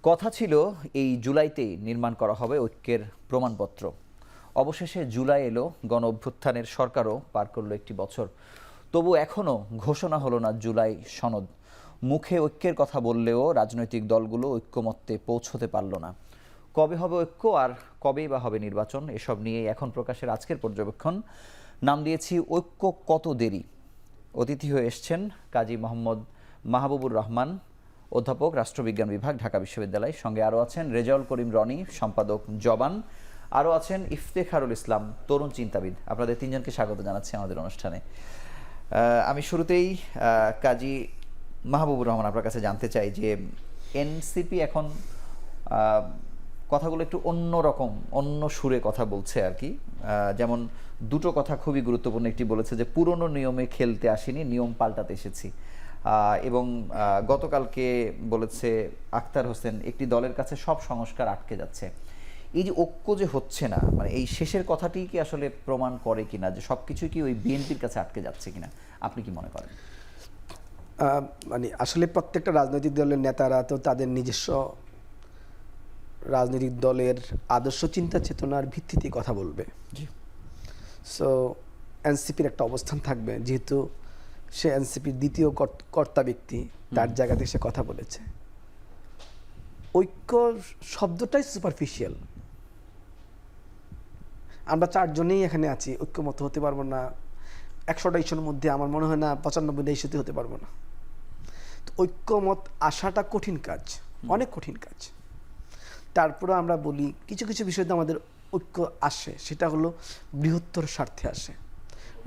কথা ছিল এই জুলাইতেই নির্মাণ করা হবে ঐক্যের প্রমাণপত্র। অবশেষে জুলাই এলো, গণ অভ্যুত্থানের সরকারও পার করলো একটি বছর। তবু এখনও ঘোষণা হলো না জুলাই সনদ। মুখে ঐক্যের কথা বললেও রাজনৈতিক দলগুলো ঐক্যমত্যে পৌঁছতে পারল না। কবে হবে ঐক্য আর কবেই বা হবে নির্বাচন, এসব নিয়েই এখন প্রকাশের আজকের পর্যবেক্ষণ। নাম দিয়েছি ঐক্য কত দেরি। অতিথি হয়ে এসছেন কাজী মোহাম্মদ মাহবুবুর রহমান, অধ্যাপক, রাষ্ট্রবিজ্ঞান বিভাগ, ঢাকা বিশ্ববিদ্যালয়। সঙ্গে আরও আছেন রেজাউল করিম রনি, সম্পাদক জবান। আরও আছেন ইফতেখারুল ইসলাম, তরুণ চিন্তাবিদ। আপনাদের তিনজনকে স্বাগত জানাচ্ছি আমাদের অনুষ্ঠানে। আমি শুরুতেই কাজী মাহবুবুর রহমান আপনার কাছে জানতে চাই যে এনসিপি এখন কথাগুলো একটু অন্য রকম, অন্য সুরে কথা বলছে আর কি। যেমন দুটো কথা খুবই গুরুত্বপূর্ণ। একটি বলেছে যে পুরনো নিয়মে খেলতে আসিনি, নিয়ম পাল্টাতে এসেছি। এবং গতকালকে বলেছে আখতার হোসেন, একটি দলের কাছে সব সংস্কার আটকে যাচ্ছে। এই যে ঐক্য যে হচ্ছে না, মানে এই শেষের কথাটি কি আসলে প্রমাণ করে কিনা যে সব কিছুই কি ওই বিএনপির কাছে আটকে যাচ্ছে কিনা, আপনি কি মনে করেন? মানে আসলে প্রত্যেকটা রাজনৈতিক দলের নেতারা তো তাদের নিজস্ব রাজনৈতিক দলের আদর্শ চিন্তা চেতনার ভিত্তিতে কথা বলবে। সো এনসিপির একটা অবস্থান থাকবে, যেহেতু সে এনসিপির দ্বিতীয় কর্তা ব্যক্তি, তার জায়গা থেকে সে কথা বলেছে। ঐক্য শব্দটাই সুপারফিশিয়াল। আমরা চারজনেই এখানে আছি, ঐক্যমত হতে পারবো না 100টা ইস্যুর মধ্যে। আমার মনে হয় না 95টা ইস্যুতে হতে পারবো না। তো ঐক্যমত আসাটা কঠিন কাজ, অনেক কঠিন কাজ। তারপরে আমরা বলি কিছু কিছু বিষয়তে আমাদের ঐক্য আসে, সেটা হলো বৃহত্তর স্বার্থে আসে,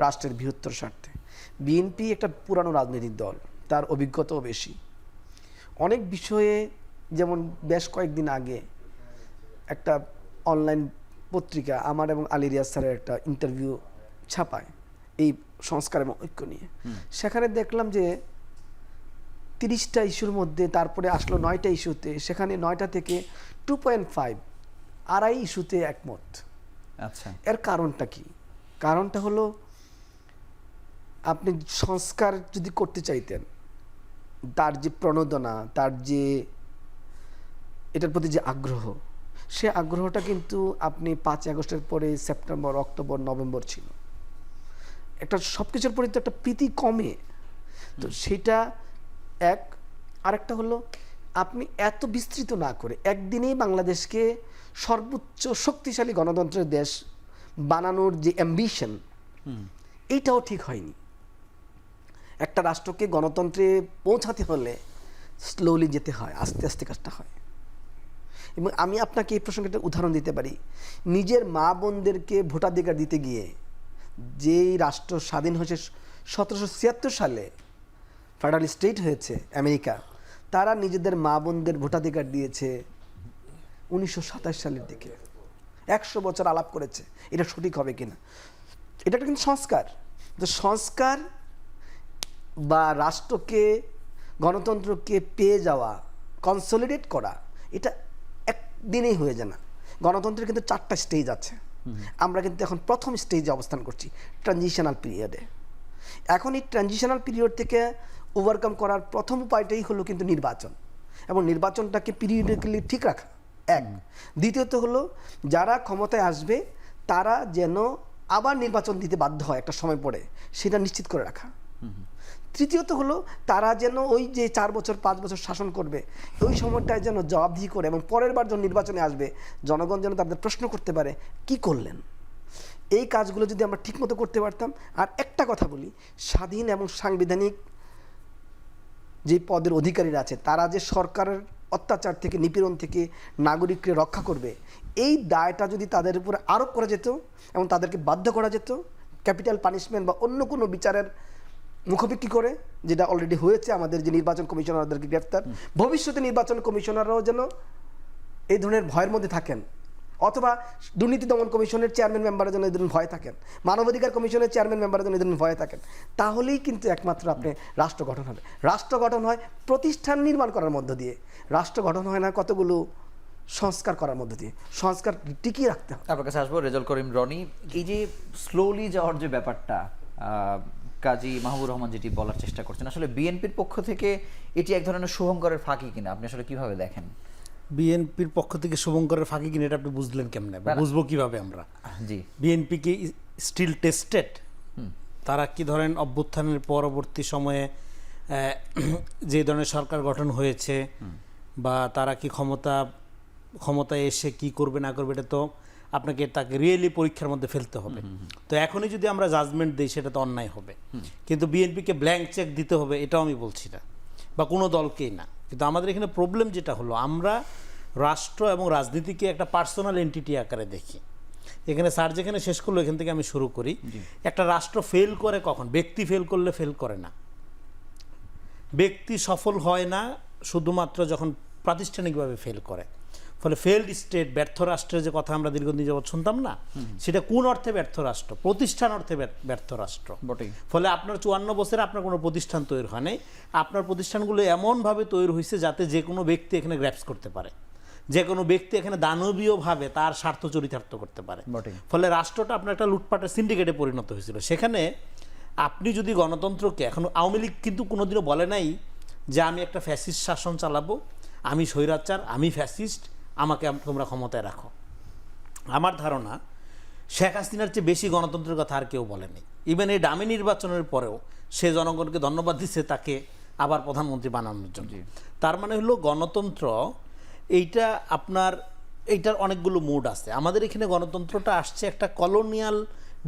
রাষ্ট্রের বৃহত্তর স্বার্থে। বিএনপি একটা পুরানো রাজনৈতিক দল, তার অভিজ্ঞতাও বেশি অনেক বিষয়ে। যেমন বেশ কয়েকদিন আগে একটা অনলাইন পত্রিকা আমার এবং আলী রিয়াজ স্যারের একটা ইন্টারভিউ ছাপায় এই সংস্কার এবং ঐক্য নিয়ে। সেখানে দেখলাম যে 30টা ইস্যুর মধ্যে তারপরে আসলো 9টা ইস্যুতে, সেখানে 9টা থেকে 2.5 আড়াই ইস্যুতে একমত। আচ্ছা, এর কারণটা কি? কারণটা হলো, আপনি সংস্কার যদি করতে চাইতেন, তার যে প্রণোদনা, তার যে এটার প্রতি যে আগ্রহ, সে আগ্রহটা কিন্তু আপনি 5 আগস্টের পরে সেপ্টেম্বর, অক্টোবর, নভেম্বর ছিল। একটা সব কিছুর প্রতি তো একটা প্রীতি কমে। তো সেটা এক। আরেকটা হলো, আপনি এত বিস্তৃত না করে একদিনেই বাংলাদেশকে সর্বোচ্চ শক্তিশালী গণতন্ত্রের দেশ বানানোর যে অ্যাম্বিশন, এইটাও ঠিক হয়নি। একটা রাষ্ট্রকে গণতন্ত্রে পৌঁছাতে হলে স্লোলি যেতে হয়, আস্তে আস্তে কাজটা হয়। এবং আমি আপনাকে এই প্রসঙ্গে একটা উদাহরণ দিতে পারি। নিজের মা বোনদেরকে ভোটাধিকার দিতে গিয়ে, যেই রাষ্ট্র স্বাধীন হয়েছে 1776 সালে, ফেডারেল স্টেট হয়েছে আমেরিকা, তারা নিজেদের মা বোনদের ভোটাধিকার দিয়েছে 1927 সালের দিকে। 100 বছর আলাপ করেছে। এটা সঠিক হবে কিনা, এটা একটা কিন্তু সংস্কার। তো সংস্কার বা রাষ্ট্রকে, গণতন্ত্রকে পেয়ে যাওয়া, কনসলিডেট করা, এটা একদিনেই হয়ে যায় না। গণতন্ত্রের কিন্তু 4টা স্টেজ আছে। আমরা কিন্তু এখন প্রথম স্টেজে অবস্থান করছি, ট্রানজিশনাল পিরিয়ডে। এখন এই ট্রানজিশনাল পিরিয়ড থেকে ওভারকাম করার প্রথম উপায়টাই হলো কিন্তু নির্বাচন, এবং নির্বাচনটাকে পিরিয়ডিক্যালি ঠিক রাখা এক। দ্বিতীয়ত হলো, যারা ক্ষমতায় আসবে তারা যেন আবার নির্বাচন দিতে বাধ্য হয় একটা সময় পরে, সেটা নিশ্চিত করে রাখা। তৃতীয়ত হলো, তারা যেন ওই যে 4 বছর 5 বছর শাসন করবে, ওই সময়টায় যেন জবাবদিহি করে, এবং পরের বার যখন নির্বাচনে আসবে জনগণ যেন তাদের প্রশ্ন করতে পারে কি করলেন। এই কাজগুলো যদি আমরা ঠিকমতো করতে পারতাম। আর একটা কথা বলি, স্বাধীন এবং সাংবিধানিক যে পদের অধিকারীরা আছে, তারা যে সরকারের অত্যাচার থেকে, নিপীড়ন থেকে নাগরিককে রক্ষা করবে, এই দায়টা যদি তাদের উপরে আরোপ করা যেত এবং তাদেরকে বাধ্য করা যেত ক্যাপিটাল পানিশমেন্ট বা অন্য কোনো বিচারের মুখোমুখি করে, যেটা অলরেডি হয়েছে, আমাদের যে নির্বাচন কমিশনারদেরকে গ্রেফতার, ভবিষ্যতে নির্বাচন কমিশনাররাও যেন এই ধরনের ভয়ের মধ্যে থাকেন, অথবা দুর্নীতি দমন কমিশনের চেয়ারম্যান মেম্বারের জন্য এই ধরনের ভয় থাকেন, মানবাধিকার কমিশনের চেয়ারম্যান মেম্বারের জন্য এই ধরনের ভয় থাকেন, তাহলেই কিন্তু একমাত্র আপনি রাষ্ট্র গঠন হবে। রাষ্ট্র গঠন হয় প্রতিষ্ঠান নির্মাণ করার মধ্য দিয়ে, রাষ্ট্র গঠন হয় না কতগুলো সংস্কার করার মধ্য দিয়ে। সংস্কার টিকিয়ে রাখতে হবে। আপনার কাছে আসবো রেজাউল করিম রনি। এই যে স্লোলি যাওয়ার যে ব্যাপারটা, কাজী মাহবুবুর রহমান যেটি বলার চেষ্টা করছেন, আসলে বিএনপির পক্ষ থেকে এটি এক ধরনের শুভঙ্করের ফাঁকি কিনা, আপনি আসলে কিভাবে দেখেন? বিএনপির পক্ষ থেকে শুভঙ্করের ফাঁকি কিনে এটা আপনি বুঝলেন কেমনে, বা বুঝবো কিভাবে আমরা? জি, বিএনপি কি স্টিল টেস্টেড? তারা কি ধরেন অভ্যুত্থানের পরবর্তী সময়ে যে ধরনের সরকার গঠন হয়েছে বা তারা কি ক্ষমতায় এসে কি করবে না করবে, এটা তো আপনাকে তাকে রিয়েলি পরীক্ষার মধ্যে ফেলতে হবে। তো এখনই যদি আমরা জাজমেন্ট দিই সেটা তো অন্যায় হবে। কিন্তু বিএনপিকে ব্ল্যাঙ্ক চেক দিতে হবে এটাও আমি বলছি না, বা কোনো দলকেই না। কিন্তু আমাদের এখানে প্রবলেম যেটা হলো, আমরা রাষ্ট্র এবং রাজনীতিকে একটা পার্সোনাল এন্টিটি আকারে দেখি। এখানে স্যার যেখানে শেষ করলো এখান থেকে আমি শুরু করি। একটা রাষ্ট্র ফেল করে কখন? ব্যক্তি ফেল করলে ফেল করে না। ব্যক্তি সফল হয় না শুধুমাত্র যখন প্রাতিষ্ঠানিকভাবে ফেল করে। ফলে ফেলড স্টেট, ব্যর্থ রাষ্ট্রের যে কথা আমরা দীর্ঘদিন যাবৎ শুনতাম না, সেটা কোন অর্থে ব্যর্থ রাষ্ট্র? প্রতিষ্ঠান অর্থে ব্যর্থ রাষ্ট্র। বটেই। ফলে আপনার 54 বছরে আপনার কোনো প্রতিষ্ঠান তৈরি হয় নাই। আপনার প্রতিষ্ঠানগুলো এমনভাবে তৈরি হয়েছে যাতে যে কোনো ব্যক্তি এখানে গ্র্যাপস করতে পারে, যে কোনো ব্যক্তি এখানে দানবীয়ভাবে তার স্বার্থ চরিতার্থ করতে পারে। বটেই। ফলে রাষ্ট্রটা আপনার একটা লুটপাটের সিন্ডিকেটে পরিণত হয়েছিল। সেখানে আপনি যদি গণতন্ত্রকে, এখন আওয়ামী লীগ কিন্তু কোনোদিনও বলে নাই যে আমি একটা ফ্যাসিস্ট শাসন চালাবো, আমি স্বৈরাচার, আমি ফ্যাসিস্ট, আমাকে তোমরা ক্ষমতায় রাখো। আমার ধারণা শেখ হাসিনার চেয়ে বেশি গণতন্ত্রের কথা আর কেউ বলেনি। ইভেন এই ডামি নির্বাচনের পরেও সে জনগণকে ধন্যবাদ দিচ্ছে তাকে আবার প্রধানমন্ত্রী বানানোর জন্য। তার মানে হলো গণতন্ত্র এইটা আপনার, এইটার অনেকগুলো মুড আছে। আমাদের এখানে গণতন্ত্রটা আসছে একটা কলোনিয়াল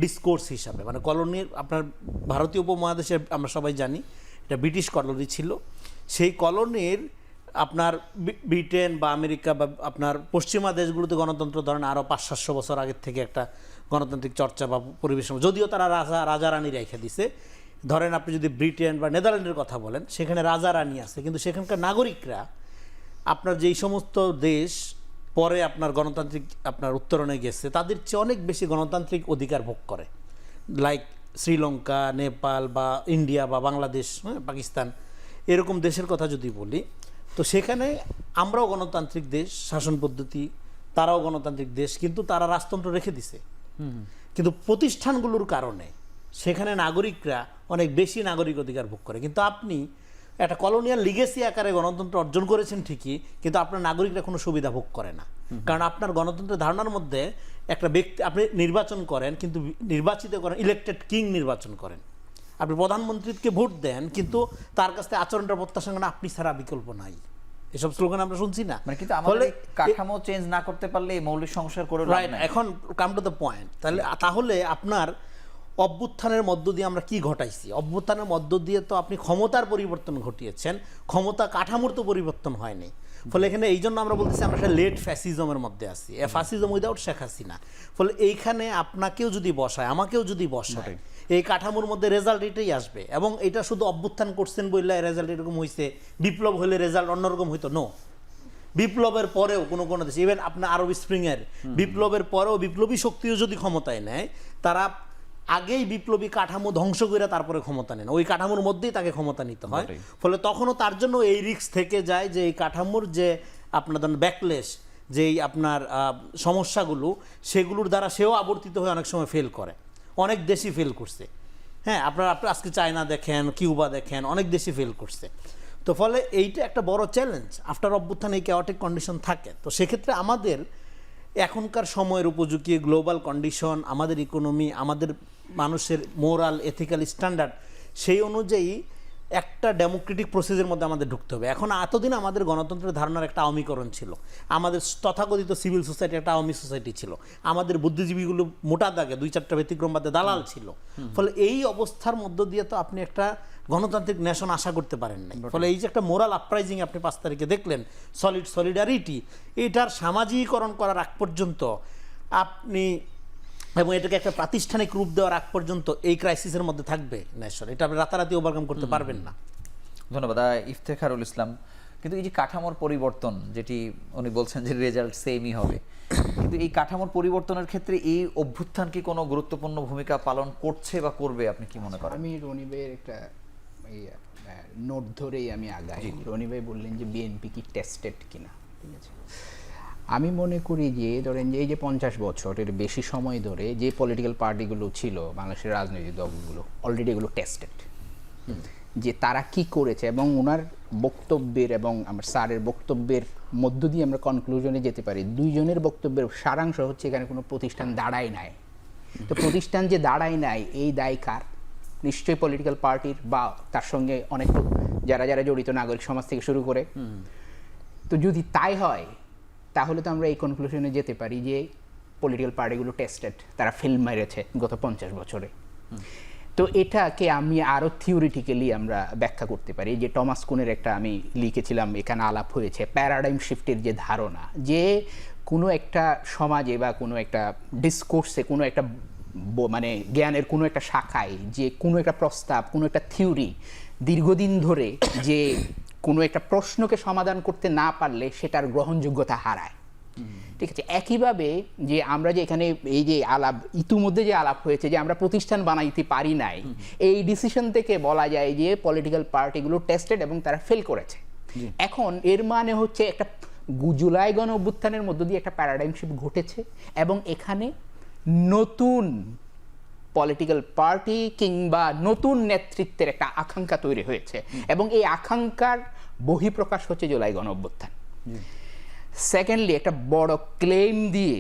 ডিসকোর্স হিসাবে, মানে কলোনির আপনার ভারতীয় উপমহাদেশে আমরা সবাই জানি এটা ব্রিটিশ কলোনি ছিল। সেই কলোনির আপনার ব্রিটেন বা আমেরিকা বা আপনার পশ্চিমা দেশগুলোতে গণতন্ত্র ধরেন আরও 500-700 বছর আগের থেকে একটা গণতান্ত্রিক চর্চা বা পরিবেশ, যদিও তারা রাজা রানী রেখে দিছে। ধরেন আপনি যদি ব্রিটেন বা নেদারল্যান্ডের কথা বলেন, সেখানে রাজা রানী আছে, কিন্তু সেখানকার নাগরিকরা আপনার যেই সমস্ত দেশ পরে আপনার গণতান্ত্রিক আপনার উত্তরণে গেছে তাদের চেয়ে অনেক বেশি গণতান্ত্রিক অধিকার ভোগ করে। লাইক শ্রীলঙ্কা, নেপাল বা ইন্ডিয়া বা বাংলাদেশ, পাকিস্তান, এরকম দেশের কথা যদি বলি, তো সেখানে আমরাও গণতান্ত্রিক দেশ, শাসন পদ্ধতি, তারাও গণতান্ত্রিক দেশ, কিন্তু তারা রাজতন্ত্র রেখে দিছে। কিন্তু প্রতিষ্ঠানগুলোর কারণে সেখানে নাগরিকরা অনেক বেশি নাগরিক অধিকার ভোগ করে। কিন্তু আপনি একটা কলোনিয়াল লিগেসি আকারে গণতন্ত্র অর্জন করেছেন ঠিকই, কিন্তু আপনার নাগরিকরা কোনো সুবিধা ভোগ করে না। কারণ আপনার গণতন্ত্রের ধারণার মধ্যে একটা ব্যক্তি আপনি নির্বাচন করেন, কিন্তু নির্বাচিত করেন, ইলেক্টেড কিং নির্বাচন করেন, আপনি প্রধানমন্ত্রীকে ভোট দেন, কিন্তু তার কাছ থেকে আচরণটা প্রত্যাশা করেন আপনি ছাড়া বিকল্প নাই। এসব স্লোগান আমরা শুনছি না। মানে কিন্তু আমাদের এই কাঠামো চেঞ্জ না করতে পারলে এই মৌলিক সংস্কার করে লাভ রাইট। নাই। এখন কাম টু দ্য পয়েন্ট। তাহলে আপনার অভ্যুত্থানের মধ্য দিয়ে আমরা কি ঘটাইছি? অভ্যুত্থানের মধ্য দিয়ে তো আপনি ক্ষমতার পরিবর্তন ঘটিয়েছেন, ক্ষমতা কাঠামোর তো পরিবর্তন হয়নি। ফলে এখানে এই জন্য আমরা বলতেছি আমরা একটা লেট ফ্যাসিজমের মধ্যে আছি, ফ্যাসিজম উইদাউট শেখ হাসিনা। ফলে এইখানে আপনাকেও যদি বসায়, আমাকেও যদি বসায়, এই কাঠামোর মধ্যে রেজাল্ট এটাই আসবে। এবং এটা শুধু অভ্যুত্থান করছেন বললে রেজাল্ট এরকম হয়েছে, বিপ্লব হলে রেজাল্ট অন্যরকম হইতো, নো। বিপ্লবের পরেও কোনো কোনো দেশ, ইভেন আপনার আরব স্প্রিংয়ের বিপ্লবের পরেও বিপ্লবী শক্তিও যদি ক্ষমতায় নেয়, তারা আগেই বিপ্লবী কাঠামো ধ্বংস করে তারপরে ক্ষমতা নেন, ওই কাঠামোর মধ্যেই তাকে ক্ষমতা নিতে হয়। ফলে তখনও তার জন্য এই রিস্ক থেকে যায় যে এই কাঠামোর যে আপনার ধরেন ব্যাকলেশ, যেই আপনার সমস্যাগুলো, সেগুলোর দ্বারা সেও আবর্তিত হয়ে অনেক সময় ফেল করে। অনেক দেশই ফেল করছে। হ্যাঁ, আপনার আজকে চায়না দেখেন, কিউবা দেখেন, অনেক দেশই ফেল করছে। তো ফলে এইটা একটা বড় চ্যালেঞ্জ। আফটার অভ্যুত্থান এই ক্যাওটিক কন্ডিশন থাকে। তো সেক্ষেত্রে আমাদের এখনকার সময়ের উপযোগী গ্লোবাল কন্ডিশন, আমাদের ইকোনমি, আমাদের মানুষের মোরাল এথিক্যাল স্ট্যান্ডার্ড, সেই অনুযায়ী একটা ডেমোক্রেটিক প্রসেসের মধ্যে আমাদের ঢুকতে হবে। এখন এতদিন আমাদের গণতন্ত্রের ধারণার একটা আওয়ামীকরণ ছিল, আমাদের তথাকথিত সিভিল সোসাইটি একটা আওয়ামী সোসাইটি ছিল, আমাদের বুদ্ধিজীবীগুলো মোটা দাগে 2-4টা ব্যতিক্রম বাদে দালাল ছিল। ফলে এই অবস্থার মধ্য দিয়ে তো আপনি একটা গণতান্ত্রিক নেশন আশা করতে পারেন নাই। ফলে এই যে একটা মোরাল আপরাইজিং আপনি 5 তারিখে দেখলেন, সলিডারিটি, এটার সামাজিকরণ করার আগ পর্যন্ত আপনি, এবং এটাকে একটা প্রাতিষ্ঠানিক রূপ দেওয়ার আগ পর্যন্ত এই ক্রাইসিসের মধ্যে থাকবে নেশন। এটা আপনি রাতারাতি ওভারকাম করতে পারবেন না। ধন্যবাদ ইফতেখারুল ইসলাম। কিন্তু এই যে কাঠামোর পরিবর্তন, যেটি উনি বলছেন যে রেজাল্ট সেমই হবে, কিন্তু এই কাঠামোর পরিবর্তনের ক্ষেত্রে এই অভ্যুত্থান কি কোনো গুরুত্বপূর্ণ ভূমিকা পালন করছে বা করবে, আপনি কি মনে করেন? আমি রনি ভাইয়ের একটা নোট ধরেই আমি আগাই। রনি ভাই বললেন যে বিএনপি কি টেস্টেড কিনা, ঠিক আছে। আমি মনে করি যে ধরেন যে এই যে 50 বছরের বেশি সময় ধরে যে পলিটিক্যাল পার্টিগুলো ছিল, বাংলাদেশের রাজনৈতিক দলগুলো, অলরেডি এগুলো টেস্টেড, যে তারা কি করেছে। এবং ওনার বক্তব্যের এবং আমার স্যারের বক্তব্যের মধ্য দিয়ে আমরা কনক্লুশনে যেতে পারি, দুইজনের বক্তব্যের সারাংশ হচ্ছে এখানে কোনো প্রতিষ্ঠান দাঁড়ায় নাই। তো প্রতিষ্ঠান যে দাঁড়ায় নাই এই দায় কার? নিশ্চয়ই পলিটিক্যাল পার্টির, বা তার সঙ্গে অনেক যারা যারা জড়িত, নাগরিক সমাজ থেকে শুরু করে। তো যদি তাই হয় তাহলে তো আমরা এই কনক্লুশনে যেতে পারি যে পলিটিক্যাল পার্টিগুলো টেস্টেড, তারা ফেল মেরেছে গত 50 বছরে। তো এটাকে আমি আরও থিওরিটিক্যালি আমরা ব্যাখ্যা করতে পারি, যে টমাস কুনের একটা আমি লিখেছিলাম, এখানে আলাপ হয়েছে প্যারাডাইম শিফটের যে ধারণা, যে কোনো একটা সমাজে বা কোনো একটা ডিসকোর্সে, কোনো একটা মানে জ্ঞানের কোনো একটা শাখায় যে কোনো একটা প্রস্তাব, কোনো একটা থিওরি দীর্ঘদিন ধরে যে কোনো একটা প্রশ্নকে সমাধান করতে না পারলে সেটার গ্রহণযোগ্যতা হারায়। ঠিক আছে, একইভাবে যে আমরা যে এখানে এই যে আলাপ ইতিমধ্যে যে আলাপ হয়েছে যে আমরা প্রতিষ্ঠান বানাইতে পারি নাই, এই ডিসিশন থেকে বলা যায় যে পলিটিক্যাল পার্টিগুলো টেস্টেড এবং তারা ফেল করেছে। এখন এর মানে হচ্ছে একটা জুলাই গণ অভ্যুত্থানের মধ্য দিয়ে একটা প্যারাডাইম শিফট ঘটেছে এবং এখানে নতুন পলিটিক্যাল পার্টি কিংবা নতুন নেতৃত্বের একটা আকাঙ্ক্ষা তৈরি হয়েছে এবং এই আকাঙ্ক্ষার বহিঃপ্রকাশ হচ্ছে জুলাই গণ অভ্যুত্থান। সেকেন্ডলি, একটা বড় ক্লেম দিয়ে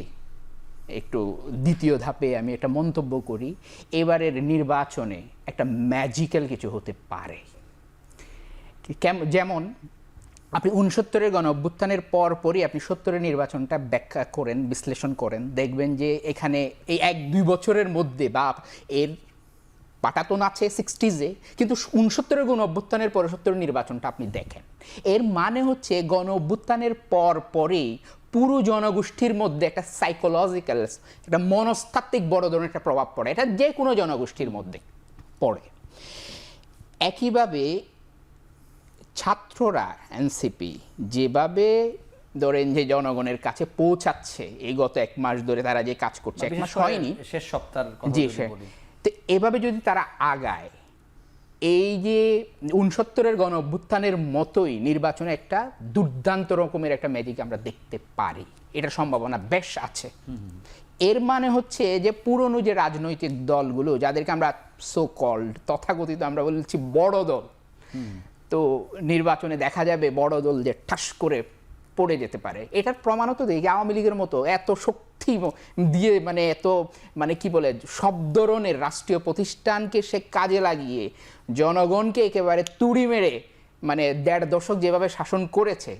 একটু দ্বিতীয় ধাপে আমি একটা মন্তব্য করি, এবারের নির্বাচনে একটা ম্যাজিক্যাল কিছু হতে পারে। যেমন আপনি 69-এর গণ অভ্যুত্থানের পরপরই আপনি 70-এর নির্বাচনটা ব্যাখ্যা করেন, বিশ্লেষণ করেন, দেখবেন যে এখানে এই 1-2 বছরের মধ্যে বা এর পাটাতন আছে 60s-এ, কিন্তু 69-এর গণ অভ্যুত্থানের পরে 70-এর নির্বাচনটা আপনি দেখেন, এর মানে হচ্ছে গণ অভ্যুত্থানের পরেই পুরো জনগোষ্ঠীর মধ্যে একটা সাইকোলজিক্যাল, একটা মনস্তাত্ত্বিক বড় ধরনের একটা প্রভাব পড়ে, এটা যে কোনো জনগোষ্ঠীর মধ্যে পড়ে। একইভাবে ছাত্ররা এনসিপি যেভাবে ধরেন যে জনগণের কাছে পৌঁছাচ্ছে, এই গত 1 মাস ধরে তারা যে কাজ করছে, 1 মাস হয়নি, শেষ সপ্তাহের কথা জি, যদি বলি, তো এভাবে যদি তারা আগায়, এই যে 69-এর গণ অভ্যুত্থানের মতোই নির্বাচনে একটা দুর্দান্ত রকমের একটা ম্যাজিক আমরা দেখতে পারি, এটার সম্ভাবনা বেশ আছে। এর মানে হচ্ছে যে পুরনো যে রাজনৈতিক দলগুলো, যাদেরকে আমরা সো কল্ড তথাকথিত আমরা বলছি বড় দল, তো নির্বাচনে দেখা যাবে বড় দল যে ঠাস করে পড়ে যেতে পারে। এটার প্রমাণও তো দেখি আওয়ামী লীগের মতো এত শক্তি দিয়ে, মানে এত মানে কি বলে, সব ধরনের রাষ্ট্রীয় প্রতিষ্ঠানকে সে কাজে লাগিয়ে জনগণকে একেবারে তুড়ি মেরে মানে 1.5 দশক যেভাবে শাসন করেছে,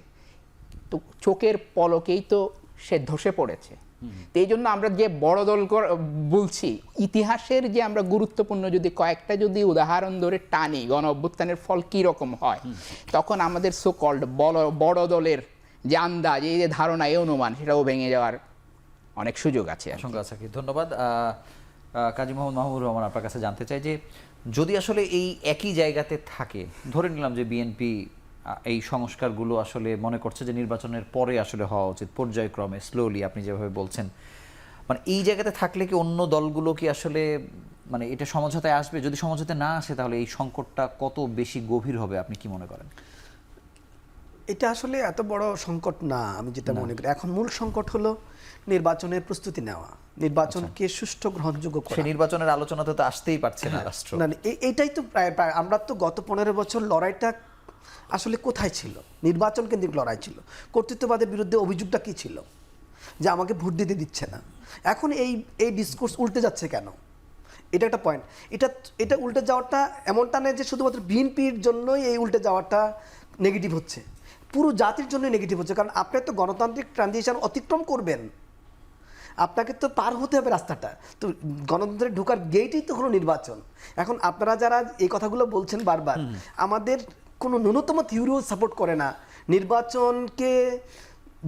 তো চোখের পলকেই তো সে ধসে পড়েছে। তো এই জন্য আমরা যে বড় দল বলছি, ইতিহাসের যে আমরা গুরুত্বপূর্ণ যদি কয়েকটা যদি উদাহরণ ধরে টানি, গণ অভ্যুত্থানের ফল কি রকম হয়, তখন আমাদের সো কল্ড বড় দলের যে আন্দাজ, এই যে ধারণা, এই অনুমান, সেটাও ভেঙে যাওয়ার অনেক সুযোগ আছে। আশঙ্কা আছে কি? ধন্যবাদ। কাজী মোহাম্মদ মাহবুবুর রহমান, আপনার কাছে জানতে চাই যে যদি আসলে এই একই জায়গাতে থাকে, ধরে নিলাম যে বিএনপি এই সংস্কারগুলো আসলে মনে করছে যে নির্বাচনের পরে আসলে হওয়া উচিত, পর্যায়ক্রমে, স্লোলি, আপনি যেভাবে বলছেন, মানে এই জায়গাতে থাকলে কি অন্য দলগুলো কি আসলে মানে এটা সমঝোতায় আসবে? যদি সমঝোতায় না আসে তাহলে এই সংকটটা কত বেশি গভীর হবে আপনি কি মনে করেন? এটা আসলে এত বড় সংকট না, আমি যেটা মনে করি। এখন মূল সংকট হলো নির্বাচনের প্রস্তুতি নেওয়া, নির্বাচনকে সুষ্ঠু গ্রহণযোগ্য করা। সেই নির্বাচনের আলোচনাতে তো আসতেই পারছে না রাষ্ট্র। না, এইটাই তো প্রায় আমরা তো গত 15 বছর লড়াইটা আসলে কোথায় ছিল? নির্বাচন কেন্দ্রিক লড়াই ছিল। কর্তৃত্ববাদের বিরুদ্ধে অভিযোগটা কি ছিল? যে আমাকে ভোট দিতে দিচ্ছে না। এখন এই ডিসকোর্স উল্টে যাচ্ছে কেন? এটা একটা পয়েন্ট। এটা উল্টে যাওয়াটা এমনটা নয় যে শুধুমাত্র বিএনপির জন্যই এই উল্টে যাওয়াটা নেগেটিভ হচ্ছে, পুরো জাতির জন্য নেগেটিভ হচ্ছে। কারণ আপনি তো গণতান্ত্রিক ট্রানজিশন অতিক্রম করবেন, আপনাকে তো পার হতে হবে রাস্তাটা। তো গণতন্ত্রে ঢোকার গেটই তো হলো নির্বাচন। এখন আপনারা যারা এই কথাগুলো বলছেন বারবার, আমাদের কোনো ন্যূনতম থিওরিও সাপোর্ট করে না নির্বাচনকে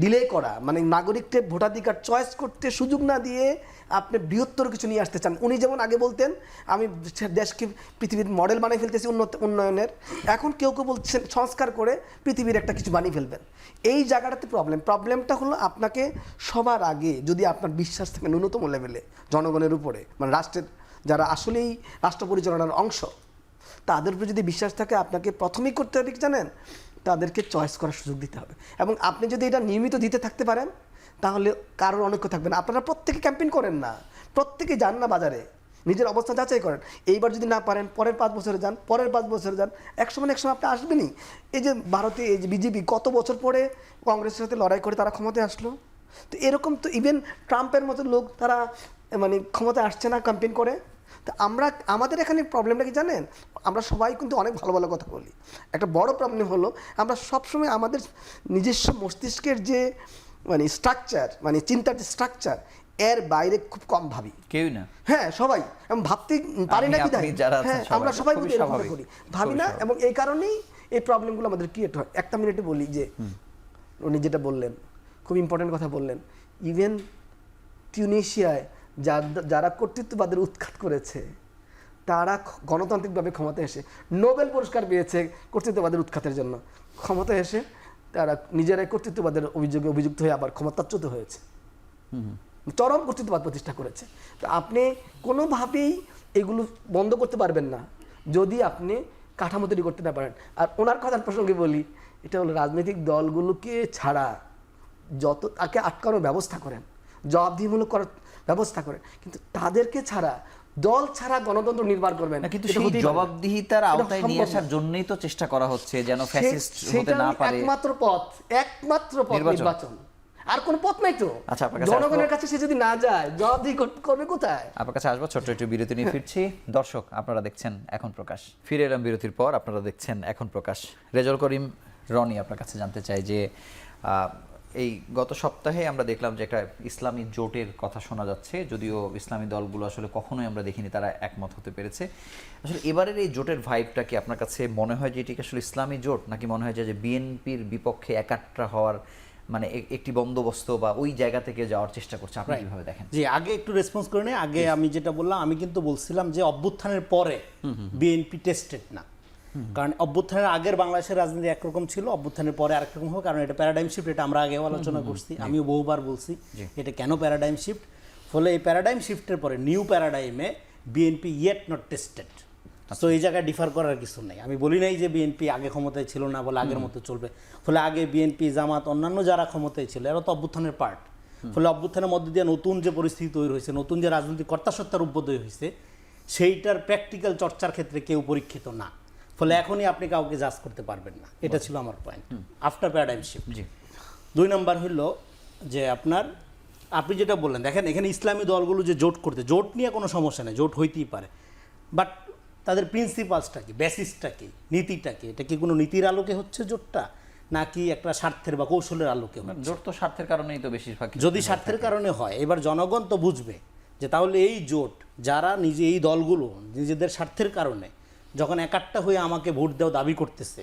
ডিলে করা, মানে নাগরিককে ভোটাধিকার চয়েস করতে সুযোগ না দিয়ে আপনি বৃহত্তর কিছু নিয়ে আসতে চান। উনি যেমন আগে বলতেন আমি দেশকে পৃথিবীর মডেল বানিয়ে ফেলতেছি উন্নয়নের, এখন কেউ বলছেন সংস্কার করে পৃথিবীর একটা কিছু বানিয়ে ফেলবেন। এই জায়গাটাতে প্রবলেমটা হলো আপনাকে সবার আগে যদি আপনার বিশ্বাস থাকে ন্যূনতম লেভেলে জনগণের উপরে, মানে রাষ্ট্রের যারা আসলেই রাষ্ট্র পরিচালনার অংশ, তাদের উপরে যদি বিশ্বাস থাকে, আপনাকে প্রথমেই করতে হবে কি জানেন, তাদেরকে চয়েস করার সুযোগ দিতে হবে। এবং আপনি যদি এটা নিয়মিত দিতে থাকতে পারেন তাহলে কারোর অনৈক্য থাকবে না। আপনারা প্রত্যেকে ক্যাম্পেইন করেন না, প্রত্যেকে যান না বাজারে, নিজের অবস্থা যাচাই করেন। এইবার যদি না পারেন পরের 5 বছরে যান, পরের 5 বছরে যান, এক সময় আপনি আসবেনই। এই যে ভারতে এই যে বিজেপি কত বছর পরে কংগ্রেসের সাথে লড়াই করে তারা ক্ষমতায় আসলো। তো এরকম তো ইভেন ট্রাম্পের মতো লোক তারা মানে ক্ষমতায় আসছে না ক্যাম্পেইন করে। তো আমাদের এখানে প্রবলেমটা কি জানেন, আমরা সবাই কিন্তু অনেক ভালো ভালো কথা বলি, একটা বড় প্রবলেম হলো আমরা সবসময় আমাদের নিজস্ব মস্তিষ্কের যে মানে স্ট্রাকচার, মানে চিন্তার যে স্ট্রাকচার, এর বাইরে খুব কম ভাবি। কেউই না। হ্যাঁ, সবাই এবং ভাবতে পারি না আমি, বিধায়। আপনি যারা আছেন হ্যাঁ, সবাই, আমরা সবাই খুবই কিন্তু এরকম স্বাভাবিক। করি, ভাবি না, এবং এই কারণেই এই প্রবলেমগুলো আমাদের ক্রিয়েট হয়। একটা মিনিটে বলি যে উনি যেটা বললেন খুব ইম্পর্টেন্ট কথা বললেন, ইভেন টিউনিশিয়ায় যারা কর্তৃত্ববাদের উৎখাত করেছে তারা গণতান্ত্রিকভাবে ক্ষমতায় এসে নোবেল পুরস্কার পেয়েছে কর্তৃত্ববাদের উৎখাতের জন্য। ক্ষমতায় এসে তারা নিজেরাই কর্তৃত্ববাদের অভিযোগে অভিযুক্ত হয়ে আবার ক্ষমতাচ্যুত হয়েছে, চরম কর্তৃত্ববাদ প্রতিষ্ঠা করেছে। তো আপনি কোনোভাবেই এগুলো বন্ধ করতে পারবেন না যদি আপনি কাঠামো তৈরি করতে না পারেন। আর ওনার কথার প্রসঙ্গে বলি, এটা হলো রাজনৈতিক দলগুলোকে ছাড়া যত তাকে আটকানোর ব্যবস্থা করেন, জবাবদিহিমূলক করার ব্যবস্থা করেন, কিন্তু তাদেরকে ছাড়া, দল ছাড়া গণতন্ত্র নির্মাণ করবেন না, কিন্তু এটা সেই হতেই পারে না। জবাবদিহিতার এটা আওতায় নিয়ে সম্ভব আসার না। জন্যই তো চেষ্টা করা হচ্ছে যেন ফ্যাসিস্ট হতে সেটার না পারে। একমাত্র পথ নির্বাচন, আর কোনো পথ নাই তো। আচ্ছা, আপনার কাছে জনগণের কাছে সে যদি না যায়, জবাবদিহি করবে কোথায়? আপনার কাছে আসবো, ছোট্ট একটু বিরতি নিয়ে ফিরছি। দর্শক, আপনারা দেখছেন এখন প্রকাশ। ফিরে এলাম বিরতির পর, আপনারা দেখছেন এখন প্রকাশ। রেজাউল করিম রনি, আপনার কাছে জানতে চাই যে এই গত সপ্তাহে আমরা দেখলাম যে একটা ইসলামী জোটের কথা শোনা যাচ্ছে, যদিও ইসলামী দলগুলো আসলে কখনোই আমরা দেখিনি তারা একমত হতে পেরেছে। আসলে এবারের এই জোটের ভাইবটা কি আপনার কাছে মনে হয় যে এটি আসলে ইসলামী জোট, নাকি মনে হয় যে বিএনপির বিপক্ষে একাট্টা হওয়ার মানে একটি বন্দোবস্ত বা ওই জায়গা থেকে যাওয়ার চেষ্টা করছে? আপনি কিভাবে দেখেন? জি, আগে একটু রেসপন্স করে নেই। আগে আমি যেটা বললাম, আমি কিন্তু বলছিলাম যে অভ্যুত্থানের পরে বিএনপি টেস্টেড না, কারণ অভ্যুত্থানের আগের বাংলাদেশের রাজনীতি একরকম ছিল, অভ্যুত্থানের পরে আরেক রকম হবে, কারণ এটা প্যারাডাইম শিফট। এটা আমরা আগেও আলোচনা করছি, আমিও বহুবার বলছি এটা কেন প্যারাডাইম শিফট। ফলে এই প্যারাডাইম শিফটের পরে নিউ প্যারাডাইমে বিএনপি ইয়েট নট টেস্টেড। তো এই জায়গায় ডিফার করার কিছু নেই। আমি বলি নাই যে বিএনপি আগে ক্ষমতায় ছিল না বলে আগের মতো চলবে। ফলে আগে বিএনপি, জামাত, অন্যান্য যারা ক্ষমতায় ছিল এরা তো অভ্যুত্থানের পার্ট। ফলে অভ্যুত্থানের মধ্যে দিয়ে নতুন যে পরিস্থিতি তৈরি হয়েছে, নতুন যে রাজনৈতিক কর্তাসত্তার উদ্বোধন হয়েছে, সেইটার প্র্যাকটিক্যাল চর্চার ক্ষেত্রে কেউ পরীক্ষিত না। ফলে এখনই আপনি কাউকে জাজ করতে পারবেন না। এটা ছিল আমার পয়েন্ট আফটার প্যারাডাইম শিফট। জি। 2 নম্বর হলো যে আপনি যেটা বললেন, দেখেন এখানে ইসলামী দলগুলো যে জোট করতে, জোট নিয়ে কোনো সমস্যা নেই, জোট হইতেই পারে, বাট তাদের প্রিন্সিপালসটা কি, বেসিসটা কি, নীতিটা কি? এটা কি কোনো নীতির আলোকে হচ্ছে জোটটা, নাকি একটা স্বার্থের বা কৌশলের আলোকে হচ্ছে? জোট তো স্বার্থের কারণেই তো বেশিরভাগ। যদি স্বার্থের কারণে হয়, এবার জনগণ তো বুঝবে যে তাহলে এই জোট, যারা এই দলগুলো নিজেদের স্বার্থের কারণে যখন একাট্টা হয়ে আমাকে ভোট দেওয়া দাবি করতেছে,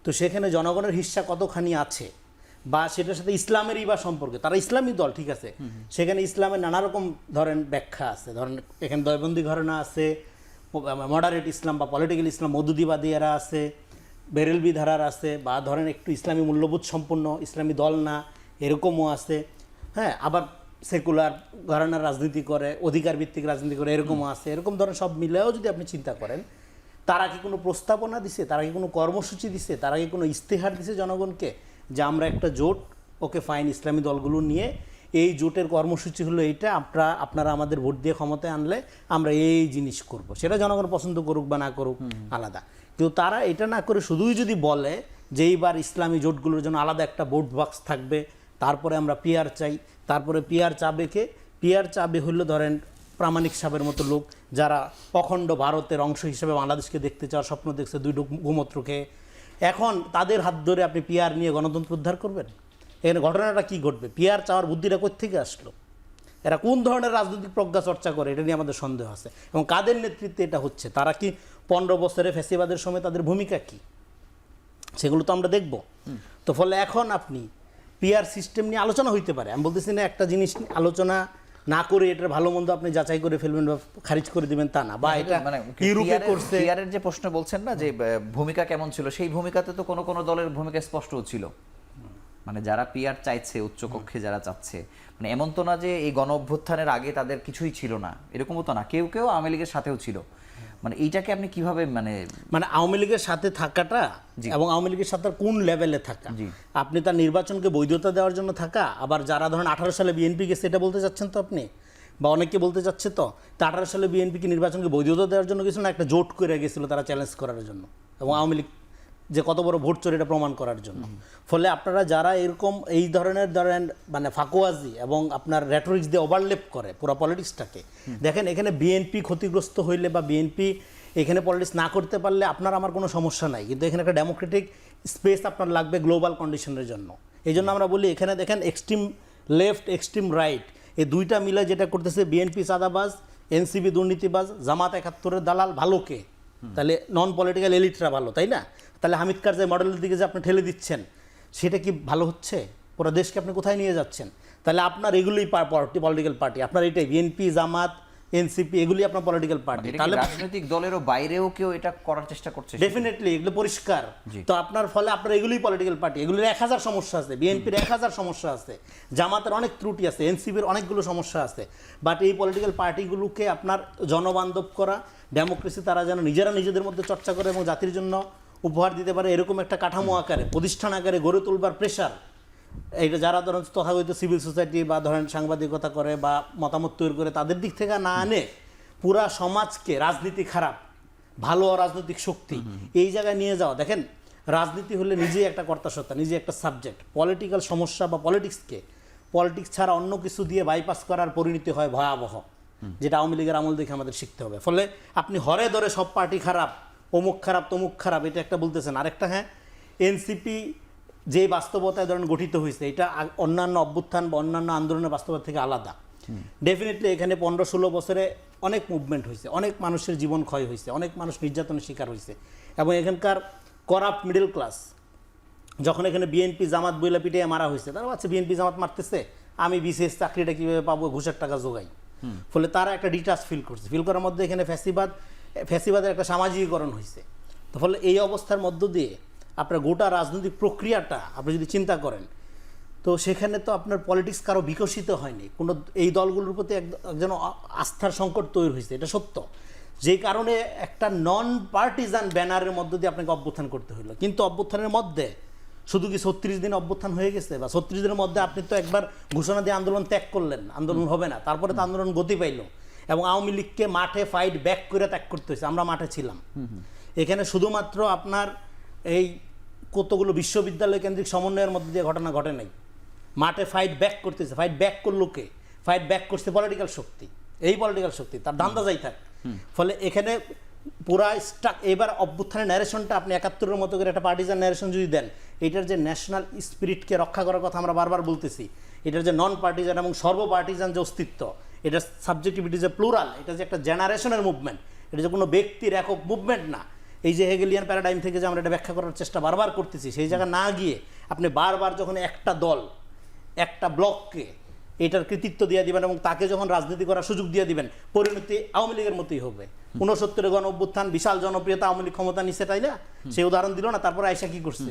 তো সেখানে জনগণের হিস্সা কতখানি আছে, বা সেটার সাথে ইসলামেরই বা সম্পর্কে। তারা ইসলামী দল, ঠিক আছে, সেখানে ইসলামের নানা রকম ধরেন ব্যাখ্যা আছে। ধরেন এখানে দয়বন্দি ঘরানা আছে, মডারেট ইসলাম বা পলিটিক্যাল ইসলাম, মধুদিবাদী এরা আছে, বেরেলবি ধারার আছে, বা ধরেন একটু ইসলামী মূল্যবোধ সম্পন্ন ইসলামী দল না এরকমও আছে। হ্যাঁ, আবার সেকুলার ঘরানার রাজনীতি করে, অধিকার ভিত্তিক রাজনীতি করে, এরকমও আছে। এরকম ধরনের সব মিলেও যদি আপনি চিন্তা করেন, তারা কি কোনো প্রস্তাবনা দিছে, তারা কি কোনো কর্মসূচি দিছে, তারা কি কোনো ইস্তেহার দিছে জনগণকে যে আমরা একটা জোট, ওকে ফাইন, ইসলামী দলগুলো নিয়ে এই জোটের কর্মসূচি হলো এইটা, আপনারা আমাদের ভোট দিয়ে ক্ষমতায় আনলে আমরা এই জিনিস করব। সেটা জনগণ পছন্দ করুক বা না করুক আলাদা, কিন্তু তারা এটা না করে শুধুই যদি বলে যে এইবার ইসলামী জোটগুলোর জন্য আলাদা একটা ভোট বাক্স থাকবে, তারপরে আমরা পিআর চাই, তারপরে পিআর চাবে কে? পিআর চাবে হলো ধরেন প্রামাণিক সাহেবের মতো লোক, যারা অখণ্ড ভারতের অংশ হিসেবে বাংলাদেশকে দেখতে চাওয়ার স্বপ্ন দেখছে 2 গোমূত্র খেয়ে। এখন তাদের হাত ধরে আপনি পিআর নিয়ে গণতন্ত্র উদ্ধার করবেন? এখানে ঘটনাটা কি ঘটবে? পিআর চাওয়ার বুদ্ধিটা কোত্থেকে আসলো? এরা কোন ধরনের রাজনৈতিক প্রজ্ঞা চর্চা করে, এটা নিয়ে আমাদের সন্দেহ আছে। এবং কাদের নেতৃত্বে এটা হচ্ছে? তারা কি 15 বছরে ফ্যাসিবাদের সময় তাদের ভূমিকা কি, সেগুলো তো আমরা দেখব। তো ফলে এখন আপনি পিআর সিস্টেম নিয়ে আলোচনা হইতে পারে, আমি বলতেছি না একটা জিনিস আলোচনা না করে এটার ভালো মন্দ আপনি যাচাই করে ফেলবেন বা খারিজ করে দিবেন তা না, বা এটা মানে ইউরোপে করছে। পিআরের যে প্রশ্ন বলছেন না, যে ভূমিকা কেমন ছিল, সেই ভূমিকাতে তো কোনো দলের ভূমিকা স্পষ্ট ছিল। মানে যারা পিআর চাইছে, উচ্চ কক্ষে যারা চাচ্ছে, মানে এমন তো না যে এই গণ অভ্যুত্থানের আগে তাদের কিছুই ছিল না, এরকমও তো না। কেউ আওয়ামী লীগের সাথেও ছিল। মানে এইটাকে আপনি কিভাবে মানে আওয়ামী লীগের সাথে থাকাটা এবং আওয়ামী লীগের সাথে কোন লেভেলে থাকা, আপনি তার নির্বাচনকে বৈধতা দেওয়ার জন্য থাকা, আবার যারা ধরেন 18 সালে বিএনপি গেছে এটা বলতে চাচ্ছেন তো আপনি? বা অনেকে বলতে চাচ্ছে তো 18 সালে বিএনপিকে নির্বাচনকে বৈধতা দেওয়ার জন্য গেছিল না, একটা জোট করে গেছিল তারা চ্যালেঞ্জ করার জন্য, এবং আওয়ামী লীগ যে কত বড় ভোট চোর এটা প্রমাণ করার জন্য। ফলে আপনারা যারা এরকম এই ধরনের ধরেন মানে ফাঁকোয়াজি এবং আপনার রেটরিক্স দিয়ে ওভারলেপ করে পুরো পলিটিক্সটাকে, দেখেন এখানে বিএনপি ক্ষতিগ্রস্ত হইলে বা বিএনপি এখানে পলিটিক্স না করতে পারলে আপনার আমার কোনো সমস্যা নাই, কিন্তু এখানে একটা ডেমোক্রেটিক স্পেস আপনার লাগবে গ্লোবাল কন্ডিশনের জন্য। এই জন্য আমরা বলি এখানে দেখেন এক্সট্রিম লেফট এক্সট্রিম রাইট এই দুইটা মিলে যেটা করতেছে, বিএনপি চাঁদাবাজ, এনসিপি দুর্নীতিবাজ, জামাত 71-এর দালাল, ভালো কে? তাহলে নন পলিটিক্যাল এলিটরা ভালো, তাই না? তাহলে হামিদ কারজাই মডেলের দিকে যে আপনি ঠেলে দিচ্ছেন সেটা কি ভালো হচ্ছে? পুরো দেশকে আপনি কোথায় নিয়ে যাচ্ছেন? তাহলে আপনার এগুলোই পলিটিক্যাল পার্টি, আপনার এটাই বিএনপি, জামাত, এনসিপি এগুলি আপনার পলিটিক্যাল পার্টি। এটা কি তাহলে রাজনৈতিক দলেরও বাইরেও কেউ এটা করার চেষ্টা করছে? ডেফিনেটলি এগুলো পরিষ্কার। তো আপনার ফলে আপনার এগুলোই পলিটিক্যাল পার্টি, এগুলোর 1000 সমস্যা আছে, বিএনপির 1000 সমস্যা আছে, জামাতের অনেক ত্রুটি আছে, এনসিপির অনেকগুলো সমস্যা আছে, বাট এই পলিটিক্যাল পার্টিগুলোকে আপনার জনবান্ধব করা, ডেমোক্রেসি তারা যেন নিজেরা নিজেদের মধ্যে চর্চা করে এবং জাতির জন্য উপহার দিতে পারে এরকম একটা কাঠামো আকারে প্রতিষ্ঠান আকারে গড়ে তুলবার প্রেশার, এইটা যারা ধরেন তথাকথিত সিভিল সোসাইটি বা ধরেন সাংবাদিকতা করে বা মতামত তৈরি করে তাদের দিক থেকে না আনে পুরা সমাজকে রাজনীতি খারাপ, ভালো অরাজনৈতিক শক্তি এই জায়গায় নিয়ে যাওয়া। দেখেন রাজনীতি হলে নিজেই একটা কর্তাসত্তা, নিজে একটা সাবজেক্ট, পলিটিক্যাল সমস্যা বা পলিটিক্স ছাড়া অন্য কিছু দিয়ে বাইপাস করার পরিণতি হয় ভয়াবহ, যেটা আওয়ামী লীগের আমল দেখে আমাদের শিখতে হবে। ফলে আপনি হরে ধরে সব পার্টি খারাপ, অমুক খারাপ তমুক খারাপ, এটা একটা বলতেছেন। আরেকটা হ্যাঁ, এনসিপি যে বাস্তবতায় ধরেন গঠিত হয়েছে এটা অন্যান্য অভ্যুত্থান বা অন্যান্য আন্দোলনের বাস্তবতা থেকে আলাদা। ডেফিনেটলি এখানে 15-16 বছরে অনেক মুভমেন্ট হয়েছে, অনেক মানুষের জীবন ক্ষয় হয়েছে, অনেক মানুষ নির্যাতনের শিকার হয়েছে, এবং এখানকার করাপ্ট মিডল ক্লাস যখন এখানে বিএনপি জামাত বইলা পিটিয়ে মারা হয়েছে, তারা ভাবছে বিএনপি জামাত মারতেছে, আমি বিশেষ চাকরিটা কীভাবে পাবো, ঘুষের টাকা জোগাই। ফলে তারা একটা ডিটাচ ফিল করার মধ্যে এখানে ফ্যাসিবাদের একটা সামাজিকীকরণ হয়েছে। তো ফলে এই অবস্থার মধ্য দিয়ে আপনার গোটা রাজনৈতিক প্রক্রিয়াটা আপনি যদি চিন্তা করেন, তো সেখানে তো আপনার পলিটিক্স কারো বিকশিত হয়নি, কোনো এই দলগুলোর প্রতি একজন আস্থার সংকট তৈরি হয়েছে, এটা সত্য। যেই কারণে একটা নন পার্টিজান ব্যানারের মধ্য দিয়ে আপনাকে অভ্যুত্থান করতে হলো। কিন্তু অভ্যুত্থানের মধ্যে শুধু কি 36 দিন অভ্যুত্থান হয়ে গেছে, বা 36 দিনের মধ্যে আপনি তো একবার ঘোষণা দিয়ে আন্দোলন ত্যাগ করলেন, আন্দোলন হবে না, তারপরে তো আন্দোলন গতি পাইল, এবং আওয়ামী লীগকে মাঠে ফাইট ব্যাক করে ত্যাগ করতে হয়েছে। আমরা মাঠে ছিলাম, এখানে শুধুমাত্র আপনার এই কতগুলো বিশ্ববিদ্যালয় কেন্দ্রিক সমন্বয়ের মধ্যে দিয়ে ঘটনা ঘটে নাই, মাঠে ফাইট ব্যাক করতেছে। ফাইট ব্যাক করলো কে? ফাইট ব্যাক করছে পলিটিক্যাল শক্তি, এই পলিটিক্যাল শক্তি তার ধান্দা যাই থাক। ফলে এখানে পুরা স্টাক, এবার অভ্যুত্থানের ন্যারেশনটা আপনি 71-এর মতো করে একটা পার্টিজান ন্যারেশন যদি দেন, এটার যে ন্যাশনাল স্পিরিটকে রক্ষা করার কথা আমরা বারবার বলতেছি, এটার যে নন পার্টিজান এবং সর্ব পার্টিজান যে অস্তিত্ব, এটার সাবজেক্টিভিটি যে প্লুরাল, এটা যে একটা জেনারেশনের মুভমেন্ট, এটা যে কোনো ব্যক্তির একক মুভমেন্ট না, এই যে হেগেলিয়ান প্যারাডাইম থেকে যে আমরা এটা ব্যাখ্যা করার চেষ্টা বারবার করতেছি, সেই জায়গা না গিয়ে আপনি বারবার যখন একটা দল একটা ব্লককে এটার কৃতিত্ব দিয়ে দিবেন এবং তাকে যখন রাজনীতি করার সুযোগ দিয়ে দিবেন, পরিণতি আওয়ামী লীগের মতোই হবে। 69-এর গণ অভ্যুত্থান বিশাল জনপ্রিয়তা, আওয়ামী লীগ ক্ষমতা নিচ্ছে, তাই না? সেই উদাহরণ দিল না, তারপরে আয়সা কি করছে?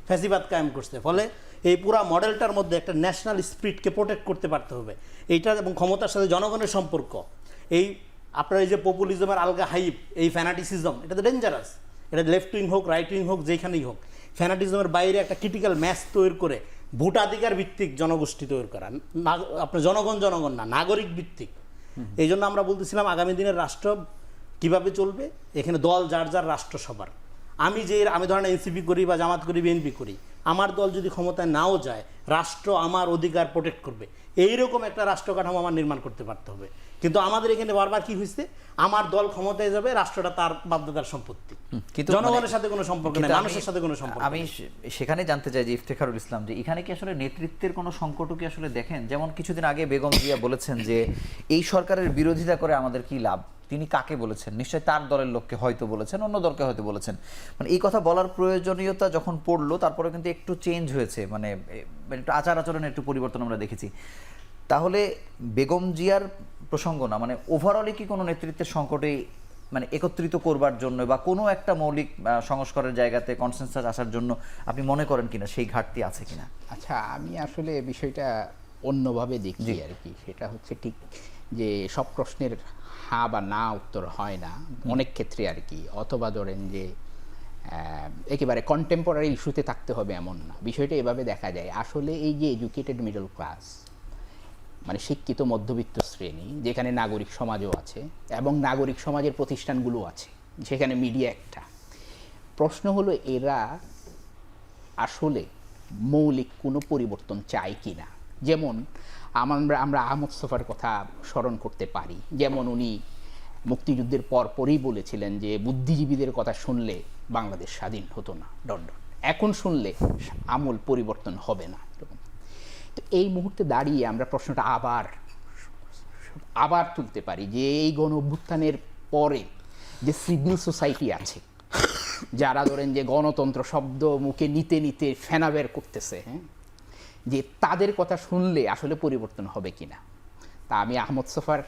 ফ্যাসিবাদ কায়েম করছে। ফলে এই পুরা মডেলটার মধ্যে একটা ন্যাশনাল স্পিরিটকে প্রোটেক্ট করতে পারতে হবে। এইটা এবং ক্ষমতার সাথে জনগণের সম্পর্ক, এই আপনার এই যে পপুলিজমের আলগা হাইপ, এই ফ্যানাটিসিজম, এটা তো ডেঞ্জারাস। এটা লেফট উইং হোক রাইট উইং হোক যেখানেই হোক, ফ্যানাটিজমের বাইরে একটা ক্রিটিক্যাল ম্যাচ তৈরি করে ভোটাধিকার ভিত্তিক জনগোষ্ঠী তৈরি করা, আপনার জনগণ না, নাগরিক ভিত্তিক। এই জন্য আমরা বলতেছিলাম আগামী দিনের রাষ্ট্র কিভাবে চলবে, এখানে দল যার যার রাষ্ট্র সবার। আমি ধরেন এনসিপি করি বা জামাত করি, বিএনপি করি, আমার দল যদি ক্ষমতায় নাও যায়, রাষ্ট্র আমার অধিকার প্রোটেক্ট করবে, এইরকম একটা রাষ্ট্র কাঠামো আমার নির্মাণ করতে পারতে হবে। কিন্তু আমাদের এখানে বারবার কি হয়েছে, আমার দল ক্ষমতায় যাবে, রাষ্ট্রটা তার বাপদাদার সম্পত্তি, কিন্তু জনগণের সাথে কোনো সম্পর্ক নেই, মানুষের সাথে কোনো সম্পর্ক। আমি সেখানে জানতে চাই যে ইফতেখারুল ইসলাম, যে এখানে কি আসলে নেতৃত্বের কোনো সংকটও কি আসলে দেখেন? যেমন কিছুদিন আগে বেগম জিয়া বলেছেন যে এই সরকারের বিরোধিতা করে আমাদের কি লাভ। তিনি কাকে বলেছেন? নিশ্চয়ই তার দলের লোককে হয়তো বলেছেন, অন্য দলকে হয়তো বলেছেন। মানে এই কথা বলার প্রয়োজনীয়তা যখন পড়লো, তারপরে কিন্তু একটু চেঞ্জ হয়েছে, মানে একটু আচার আচরণের একটু পরিবর্তন আমরা দেখেছি। তাহলে বেগম জিয়ার প্রসঙ্গ না, মানে ওভারঅলে কি কোনো নেতৃত্বের সংকটে মানে একত্রিত করবার জন্য বা কোনো একটা মৌলিক সংস্কারের জায়গাতে কনসেনসাস আসার জন্য আপনি মনে করেন কিনা সেই ঘাটতি আছে কিনা? আচ্ছা, আমি আসলে বিষয়টা অন্যভাবে দেখি আর কি। সেটা হচ্ছে ঠিক যে সব প্রশ্নের হ্যাঁ বা না উত্তর হয় না অনেক ক্ষেত্রে আর কি, অথবা ধরেন যে একেবারে কন্টেম্পোরারি ইস্যুতে থাকতে হবে এমন না। বিষয়টা এভাবে দেখা যায়, আসলে এই যে এডুকেটেড মিডল ক্লাস, মানে শিক্ষিত মধ্যবিত্ত শ্রেণী, যেখানে নাগরিক সমাজও আছে এবং নাগরিক সমাজের প্রতিষ্ঠানগুলো আছে, সেখানে মিডিয়া একটা। প্রশ্ন হলো এরা আসলে মৌলিক কোনো পরিবর্তন চায় কি না। যেমন আমরা আহমদ ছফার কথা স্মরণ করতে পারি, যেমন উনি মুক্তিযুদ্ধের পরপরই বলেছিলেন যে বুদ্ধিজীবীদের কথা শুনলে বাংলাদেশ স্বাধীন হতো না, এখন শুনলে আমূল পরিবর্তন হবে না। তো এই মুহূর্তে দাঁড়িয়ে আমরা প্রশ্নটা আবার তুলতে পারি যে এই গণ অভ্যুত্থানের পরে যে সিভিল সোসাইটি আছে, যারা ধরেন যে গণতন্ত্র শব্দ মুখে নিতে নিতে ফেনা বের করতেছে, হ্যাঁ, যে তাদের কথা শুনলে আসলে পরিবর্তন হবে কিনা। তা আমি আহমদ ছফার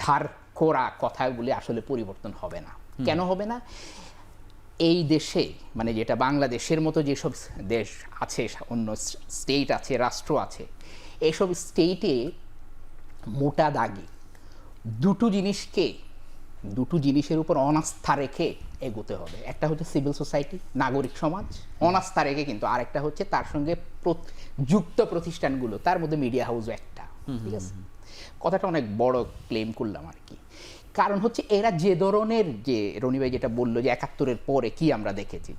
ধার করা কথাগুলি আসলে পরিবর্তন হবে না। কেন হবে না? এই দেশে, মানে যেটা বাংলাদেশের মতো যেসব দেশ আছে, অন্য স্টেট আছে, রাষ্ট্র আছে, এসব স্টেটে মোটা দাগে দুটো জিনিসের উপর অনাস্থা রেখে এগোতে হবে। একটা হচ্ছে সিভিল সোসাইটি, নাগরিক সমাজ, অনাস্থা রেখে, কিন্তু আরেকটা হচ্ছে তার সঙ্গে যুক্ত প্রতিষ্ঠানগুলো, তার মধ্যে মিডিয়া হাউসও একটা। ঠিক আছে, কথাটা অনেক বড় ক্লেম করলাম আর কি। কারণ হচ্ছে এরা যে ধরনের, যে রনি ভাই যেটা বললো যে ৭১-এর পরে কি আমরা দেখেছি,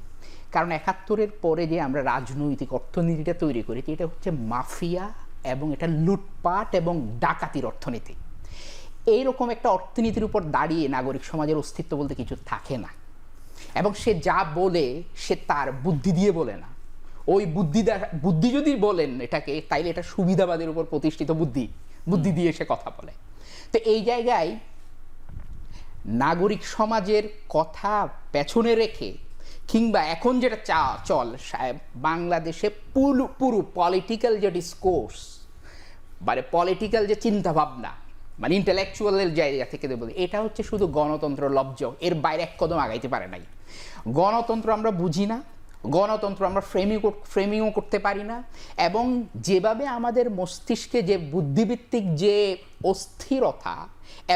কারণ ৭১-এর পরে যে আমরা রাজনৈতিক অর্থনীতিটা তৈরি করেছি, এটা হচ্ছে মাফিয়া এবং এটা লুটপাট এবং ডাকাতির অর্থনীতি। এইরকম একটা অর্থনীতির উপর দাঁড়িয়ে নাগরিক সমাজের অস্তিত্ব বলতে কিছু থাকে না। এবং সে যা বলে সে তার বুদ্ধি দিয়ে বলে না। ওই বুদ্ধি যদি বলেন এটাকে, তাইলে এটা সুবিধাবাদের উপর প্রতিষ্ঠিত বুদ্ধি দিয়ে সে কথা বলে। তো এই জায়গায় নাগরিক সমাজের কথা পেছনে রেখে, কিংবা এখন যেটা চল বাংলাদেশে পুরো পলিটিক্যাল যে ডিসকোর্স, মানে পলিটিক্যাল যে চিন্তাভাবনা, মানে ইন্টেলেকচুয়ালের জায়গা থেকে বলি, এটা হচ্ছে শুধু গণতন্ত্র লব্জ, এর বাইরে এক কদম আগাইতে পারে নাই। গণতন্ত্র আমরা বুঝি না, গণতন্ত্র আমরা ফ্রেমিংও করতে পারি না, এবং যেভাবে আমাদের মস্তিষ্কে যে বুদ্ধিভিত্তিক যে অস্থিরতা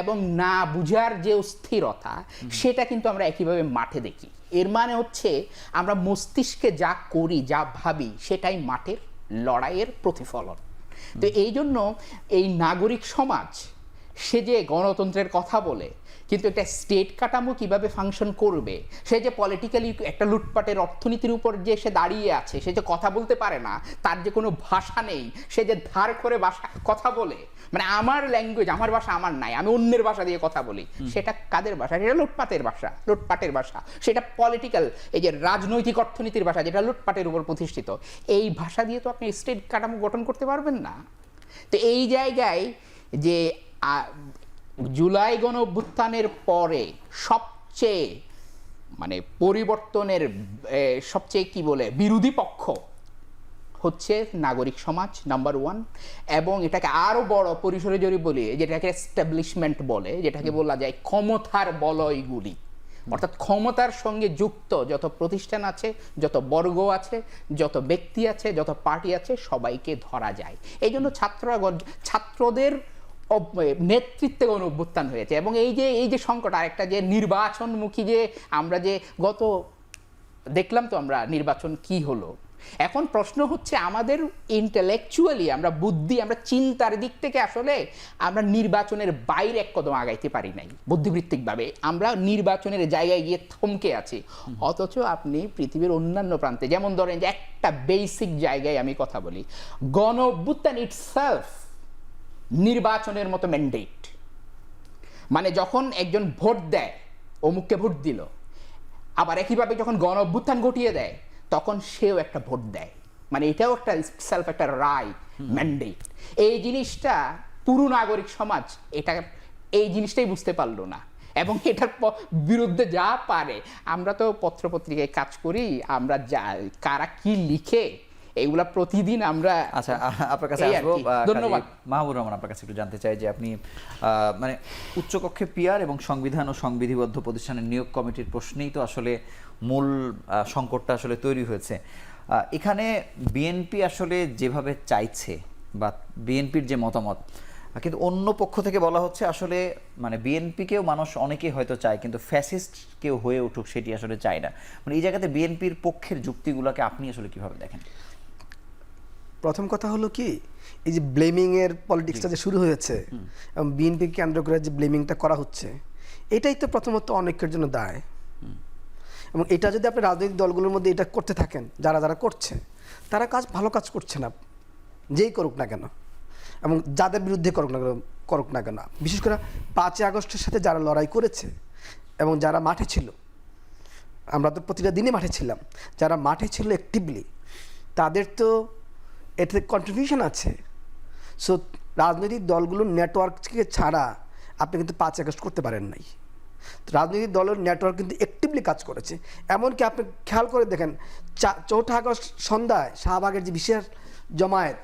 এবং না বুঝার যে অস্থিরতা, সেটা কিন্তু আমরা একইভাবে মাঠে দেখি। এর মানে হচ্ছে আমরা মস্তিষ্কে যা করি, যা ভাবি, সেটাই মাঠের লড়াইয়ের প্রতিফলন। তো এই জন্য এই নাগরিক সমাজ, সে যে গণতন্ত্রের কথা বলে, কিন্তু একটা স্টেট কাঠামো কিভাবে ফাংশন করবে, সে যে পলিটিক্যালি একটা লুটপাটের অর্থনীতির উপর যে সে দাঁড়িয়ে আছে, সে যে কথা বলতে পারে না, তার যে কোনো ভাষা নেই, সে যে ধার করে কথা বলে, মানে আমার ল্যাঙ্গুয়েজ, আমার ভাষা আমার নাই, আমি অন্যের ভাষা দিয়ে কথা বলি, সেটা কাদের ভাষা? সেটা লুটপাটের ভাষা। সেটা পলিটিক্যাল, এই যে রাজনৈতিক অর্থনীতির ভাষা, যেটা লুটপাটের উপর প্রতিষ্ঠিত। এই ভাষা দিয়ে তো আপনি স্টেট কাঠামো গঠন করতে পারবেন না। তো এই জায়গায় যে জুলাই গণ অভ্যুত্থানের পরে সবচেয়ে, মানে পরিবর্তনের সবচেয়ে কি বলে বিরোধী পক্ষ হচ্ছে নাগরিক সমাজ, নাম্বার 1। এবং এটাকে আরো বড় পরিসরে যদি বলি, যেটাকে এস্টাবলিশমেন্ট বলে, যেটাকে বলা যায় ক্ষমতার বলয়গুলি, অর্থাৎ ক্ষমতার সঙ্গে যুক্ত যত প্রতিষ্ঠান আছে, যত বর্গ আছে, যত ব্যক্তি আছে, যত পার্টি আছে, সবাইকে ধরা যায়। এই জন্য ছাত্রদের নেতৃত্বে গণ অভ্যুত্থান হয়েছে। এবং এই যে সংকট, আরেকটা যে নির্বাচনমুখী, যে আমরা যে গত দেখলাম তো আমরা নির্বাচন কি হলো। এখন প্রশ্ন হচ্ছে আমাদের ইন্টেলেকচুয়ালি, আমরা বুদ্ধি, আমরা চিন্তার দিক থেকে আসলে আমরা নির্বাচনের বাইরে এক কদম আগাইতে পারি নাই। বুদ্ধিবৃত্তিকভাবে আমরা নির্বাচনের জায়গায় গিয়ে থমকে আছি। অথচ আপনি পৃথিবীর অন্যান্য প্রান্তে, যেমন ধরেন যে একটা বেসিক জায়গায় আমি কথা বলি, গণ অভ্যুত্থান ইটসেলফ নির্বাচনের মতো ম্যান্ডেট। মানে যখন একজন ভোট দেয়, অমুককে ভোট দিল, আবার একইভাবে যখন গণ অভ্যুত্থান ঘটিয়ে দেয়, তখন সেও একটা ভোট দেয়। মানে এটাও একটা সেলফ, একটা রাইট, ম্যান্ডেট। এই জিনিসটা পুরো নাগরিক সমাজ এই জিনিসটাই বুঝতে পারলো না। এবং এটার বিরুদ্ধে যা পারে, আমরা তো পত্রপত্রিকায় কাজ করি, আমরা কারা কি লিখে এইগুলা প্রতিদিন আমরা। আচ্ছা, আপনার কাছে আসবো। ধন্যবাদ। মাহবুবুর রহমান, আপনার কাছে একটু জানতে চাই যে আপনি মানে উচ্চকক্ষে পিআর এবং সংবিধান ও সংবিধিবদ্ধ প্রতিষ্ঠানের নিয়োগ কমিটির প্রশ্নেই তো আসলে মূল সংকটটা আসলে তৈরি হয়েছে। এখানে বিএনপি আসলে যেভাবে চাইছে, বা বিএনপির যে মতামত, কিন্তু অন্য পক্ষ থেকে বলা হচ্ছে আসলে মানে বিএনপিকেও মানুষ অনেকেই হয়তো চায়, কিন্তু ফ্যাসিস্ট কেউ হয়ে উঠুক সেটি আসলে চায় না। মানে এই জায়গাতে বিএনপির পক্ষের যুক্তিগুলোকে আপনি আসলে কিভাবে দেখেন? প্রথম কথা হলো কি, এই যে ব্লেমিংয়ের পলিটিক্সটা যে শুরু হয়েছে এবং বিএনপি কেন্দ্র করে যে ব্লেমিংটা করা হচ্ছে, এটাই তো প্রথমত অনেকের জন্য দায়। এবং এটা যদি আপনি রাজনৈতিক দলগুলোর মধ্যে এটা করতে থাকেন, যারা যারা করছে তারা ভালো কাজ করছে না, যেই করুক না কেন এবং যাদের বিরুদ্ধে করুক না কেন। বিশেষ করে 5ই আগস্টের সাথে যারা লড়াই করেছে এবং যারা মাঠে ছিল, আমরা তো প্রতিটা দিনই মাঠে ছিলাম, যারা মাঠে ছিল অ্যাক্টিভলি, তাদের তো এতে কন্ট্রিবিউশন আছে। সো রাজনৈতিক দলগুলোর নেটওয়ার্ককে ছাড়া আপনি কিন্তু 5ই আগস্ট করতে পারেন নাই। রাজনৈতিক দলের নেটওয়ার্ক কিন্তু অ্যাক্টিভলি কাজ করেছে। এমনকি আপনি খেয়াল করে দেখেন 4 আগস্ট সন্ধ্যায় শাহবাগের যে বিশেষ জমায়েত,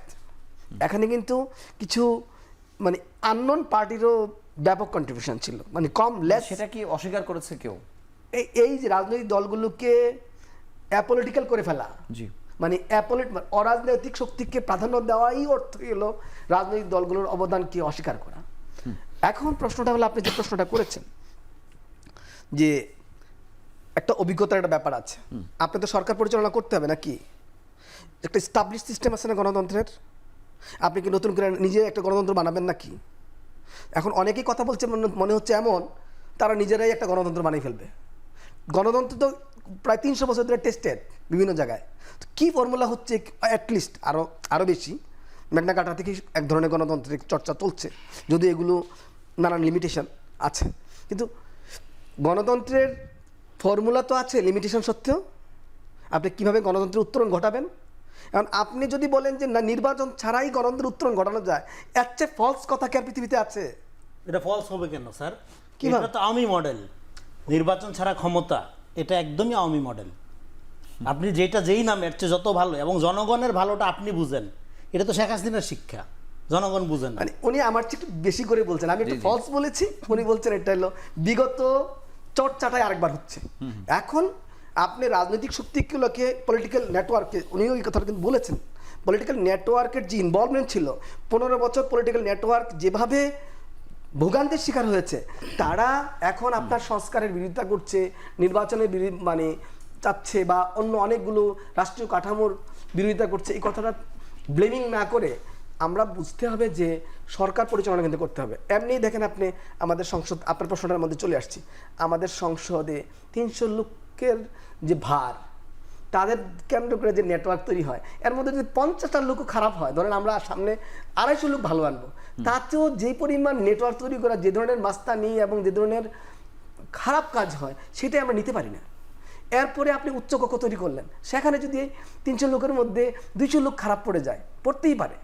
এখানে কিন্তু কিছু মানে আননোন পার্টিরও ব্যাপক কন্ট্রিবিউশন ছিল, মানে কম লেস। সেটা কি অস্বীকার করেছে কেউ? এই যে রাজনৈতিক দলগুলোকে অ্যাপলিটিক্যাল করে ফেলা, জি, মানে অরাজনৈতিক শক্তিকে প্রাধান্য দেওয়াই অর্থ হলো রাজনৈতিক দলগুলোর অবদানকে অস্বীকার করা। এখন প্রশ্নটা হলো, আপনি যে প্রশ্নটা করেছেন যে একটা অভিজ্ঞতার একটা ব্যাপার আছে, আপনি তো সরকার পরিচালনা করতে হবে নাকি? একটা স্টাবলিশ সিস্টেম আছে না গণতন্ত্রের, আপনি কি নতুন করে নিজে একটা গণতন্ত্র বানাবেন নাকি? এখন অনেকেই কথা বলছে, মনে হচ্ছে এমন তারা নিজেরাই একটা গণতন্ত্র বানিয়ে ফেলবে। গণতন্ত্র তো প্রায় 300 বছর ধরে টেস্টেড বিভিন্ন জায়গায়। তো কী ফর্মুলা হচ্ছে, অ্যাটলিস্ট আরও বেশি ম্যাগনা কার্টা থেকে এক ধরনের গণতান্ত্রিক চর্চা চলছে, যদি এগুলো নানান লিমিটেশন আছে, কিন্তু গণতন্ত্রের ফর্মুলা তো আছে লিমিটেশন সত্ত্বেও। আপনি কীভাবে গণতন্ত্রের উত্তরণ ঘটাবেন? এখন আপনি যদি বলেন যে না, নির্বাচন ছাড়াই গণতন্ত্রের উত্তরণ ঘটানো যায়, এর চেয়ে ফলস কথা কি আর পৃথিবীতে আছে? এটা ফলস হবে কেন স্যার? কিভাবে? এটা তো আওয়ামী মডেল, নির্বাচন ছাড়া ক্ষমতা, এটা একদমই আওয়ামী মডেল। আপনি যেই নাম, এর চেয়ে যত ভালো, এবং জনগণের ভালোটা আপনি বুঝেন, এটা তো শেখ হাসিনার শিক্ষা, জনগণ বুঝেন না। মানে উনি আমার চেয়ে একটু বেশি করে বলছেন, আমি একটু ফলস বলেছি, উনি বলছেন এটা হলো বিগত চর্চাটাই আরেকবার হচ্ছে। এখন আপনি রাজনৈতিক শক্তিগুলোকে, পলিটিক্যাল নেটওয়ার্কে, উনিও এই কথাটা কিন্তু বলেছেন, পলিটিক্যাল নেটওয়ার্কের যে ইনভলভমেন্ট ছিল, 15 বছর পলিটিক্যাল নেটওয়ার্ক যেভাবে ভোগান্তির শিকার হয়েছে, তারা এখন আপনার সংস্কারের বিরোধিতা করছে, নির্বাচনের মানে চাচ্ছে, বা অন্য অনেকগুলো রাষ্ট্রীয় কাঠামোর বিরোধিতা করছে। এই কথাটা ব্লেমিং না করে আমরা বুঝতে হবে যে সরকার পরিচালনা কিন্তু করতে হবে। এমনি দেখেন আপনি আমাদের সংসদ, আপনার প্রশ্নটার মধ্যে চলে আসছি, আমাদের সংসদে 300 লোকের যে ভার, তাদের কেন্দ্র করে যে নেটওয়ার্ক তৈরি হয়, এর মধ্যে যদি 50টা লোকও খারাপ হয়, ধরেন আমরা সামনে 250 লোক ভালো আনবো, তাতেও যে পরিমাণ নেটওয়ার্ক তৈরি করা, যে ধরনের মাস্তানি এবং যে ধরনের খারাপ কাজ হয়, সেটাই আমরা নিতে পারি না। এরপরে আপনি উচ্চকক্ষ তৈরি করলেন, সেখানে যদি 300 লোকের মধ্যে 200 লোক খারাপ পড়ে যায়, পড়তেই পারে।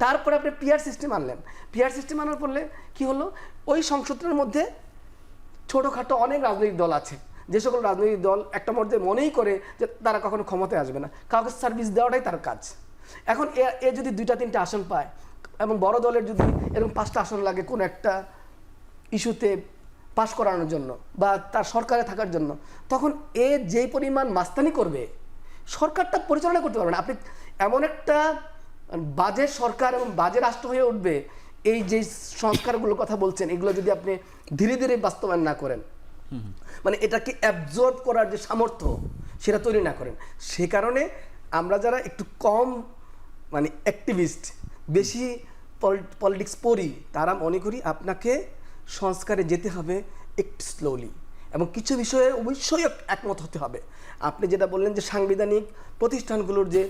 তারপরে আপনি পিআর সিস্টেম আনলেন, পিআর সিস্টেম আনার পড়লে কি হলো, ওই সংসদের মধ্যে ছোটোখাটো অনেক রাজনৈতিক দল আছে, যে সকল রাজনৈতিক দল একটা মধ্যে মনেই করে যে তারা কখনো ক্ষমতায় আসবে না, কাউকে সার্ভিস দেওয়াটাই তার কাজ। এখন এ যদি 2-3টা আসন পায়, এবং বড় দলের যদি এরকম 5টা আসন লাগে কোন একটা ইস্যুতে পাশ করানোর জন্য বা তার সরকারে থাকার জন্য, তখন যেই পরিমাণ মাস্তানি করবে, সরকারটা পরিচালনা করতে পারবে না। আপনি এমন একটা বাজে সরকার এবং বাজে রাষ্ট্র হয়ে উঠবে, এই যে সংস্কারগুলোর কথা বলছেন, এগুলো যদি আপনি ধীরে ধীরে বাস্তবায়ন না করেন, মানে এটাকে অ্যাবজর্ব করার যে সামর্থ্য সেটা তৈরি না করেন। সে কারণে আমরা যারা একটু কম মানে অ্যাক্টিভিস্ট, বেশি পলিটিক্স পড়ি, তারা মনে করি আপনাকে সংস্কারে যেতে হবে একটু স্লোলি, এবং কিছু বিষয়ে অবশ্যই একমত হতে হবে। আপনি যেটা বললেন যে সাংবিধানিক প্রতিষ্ঠানগুলোর যে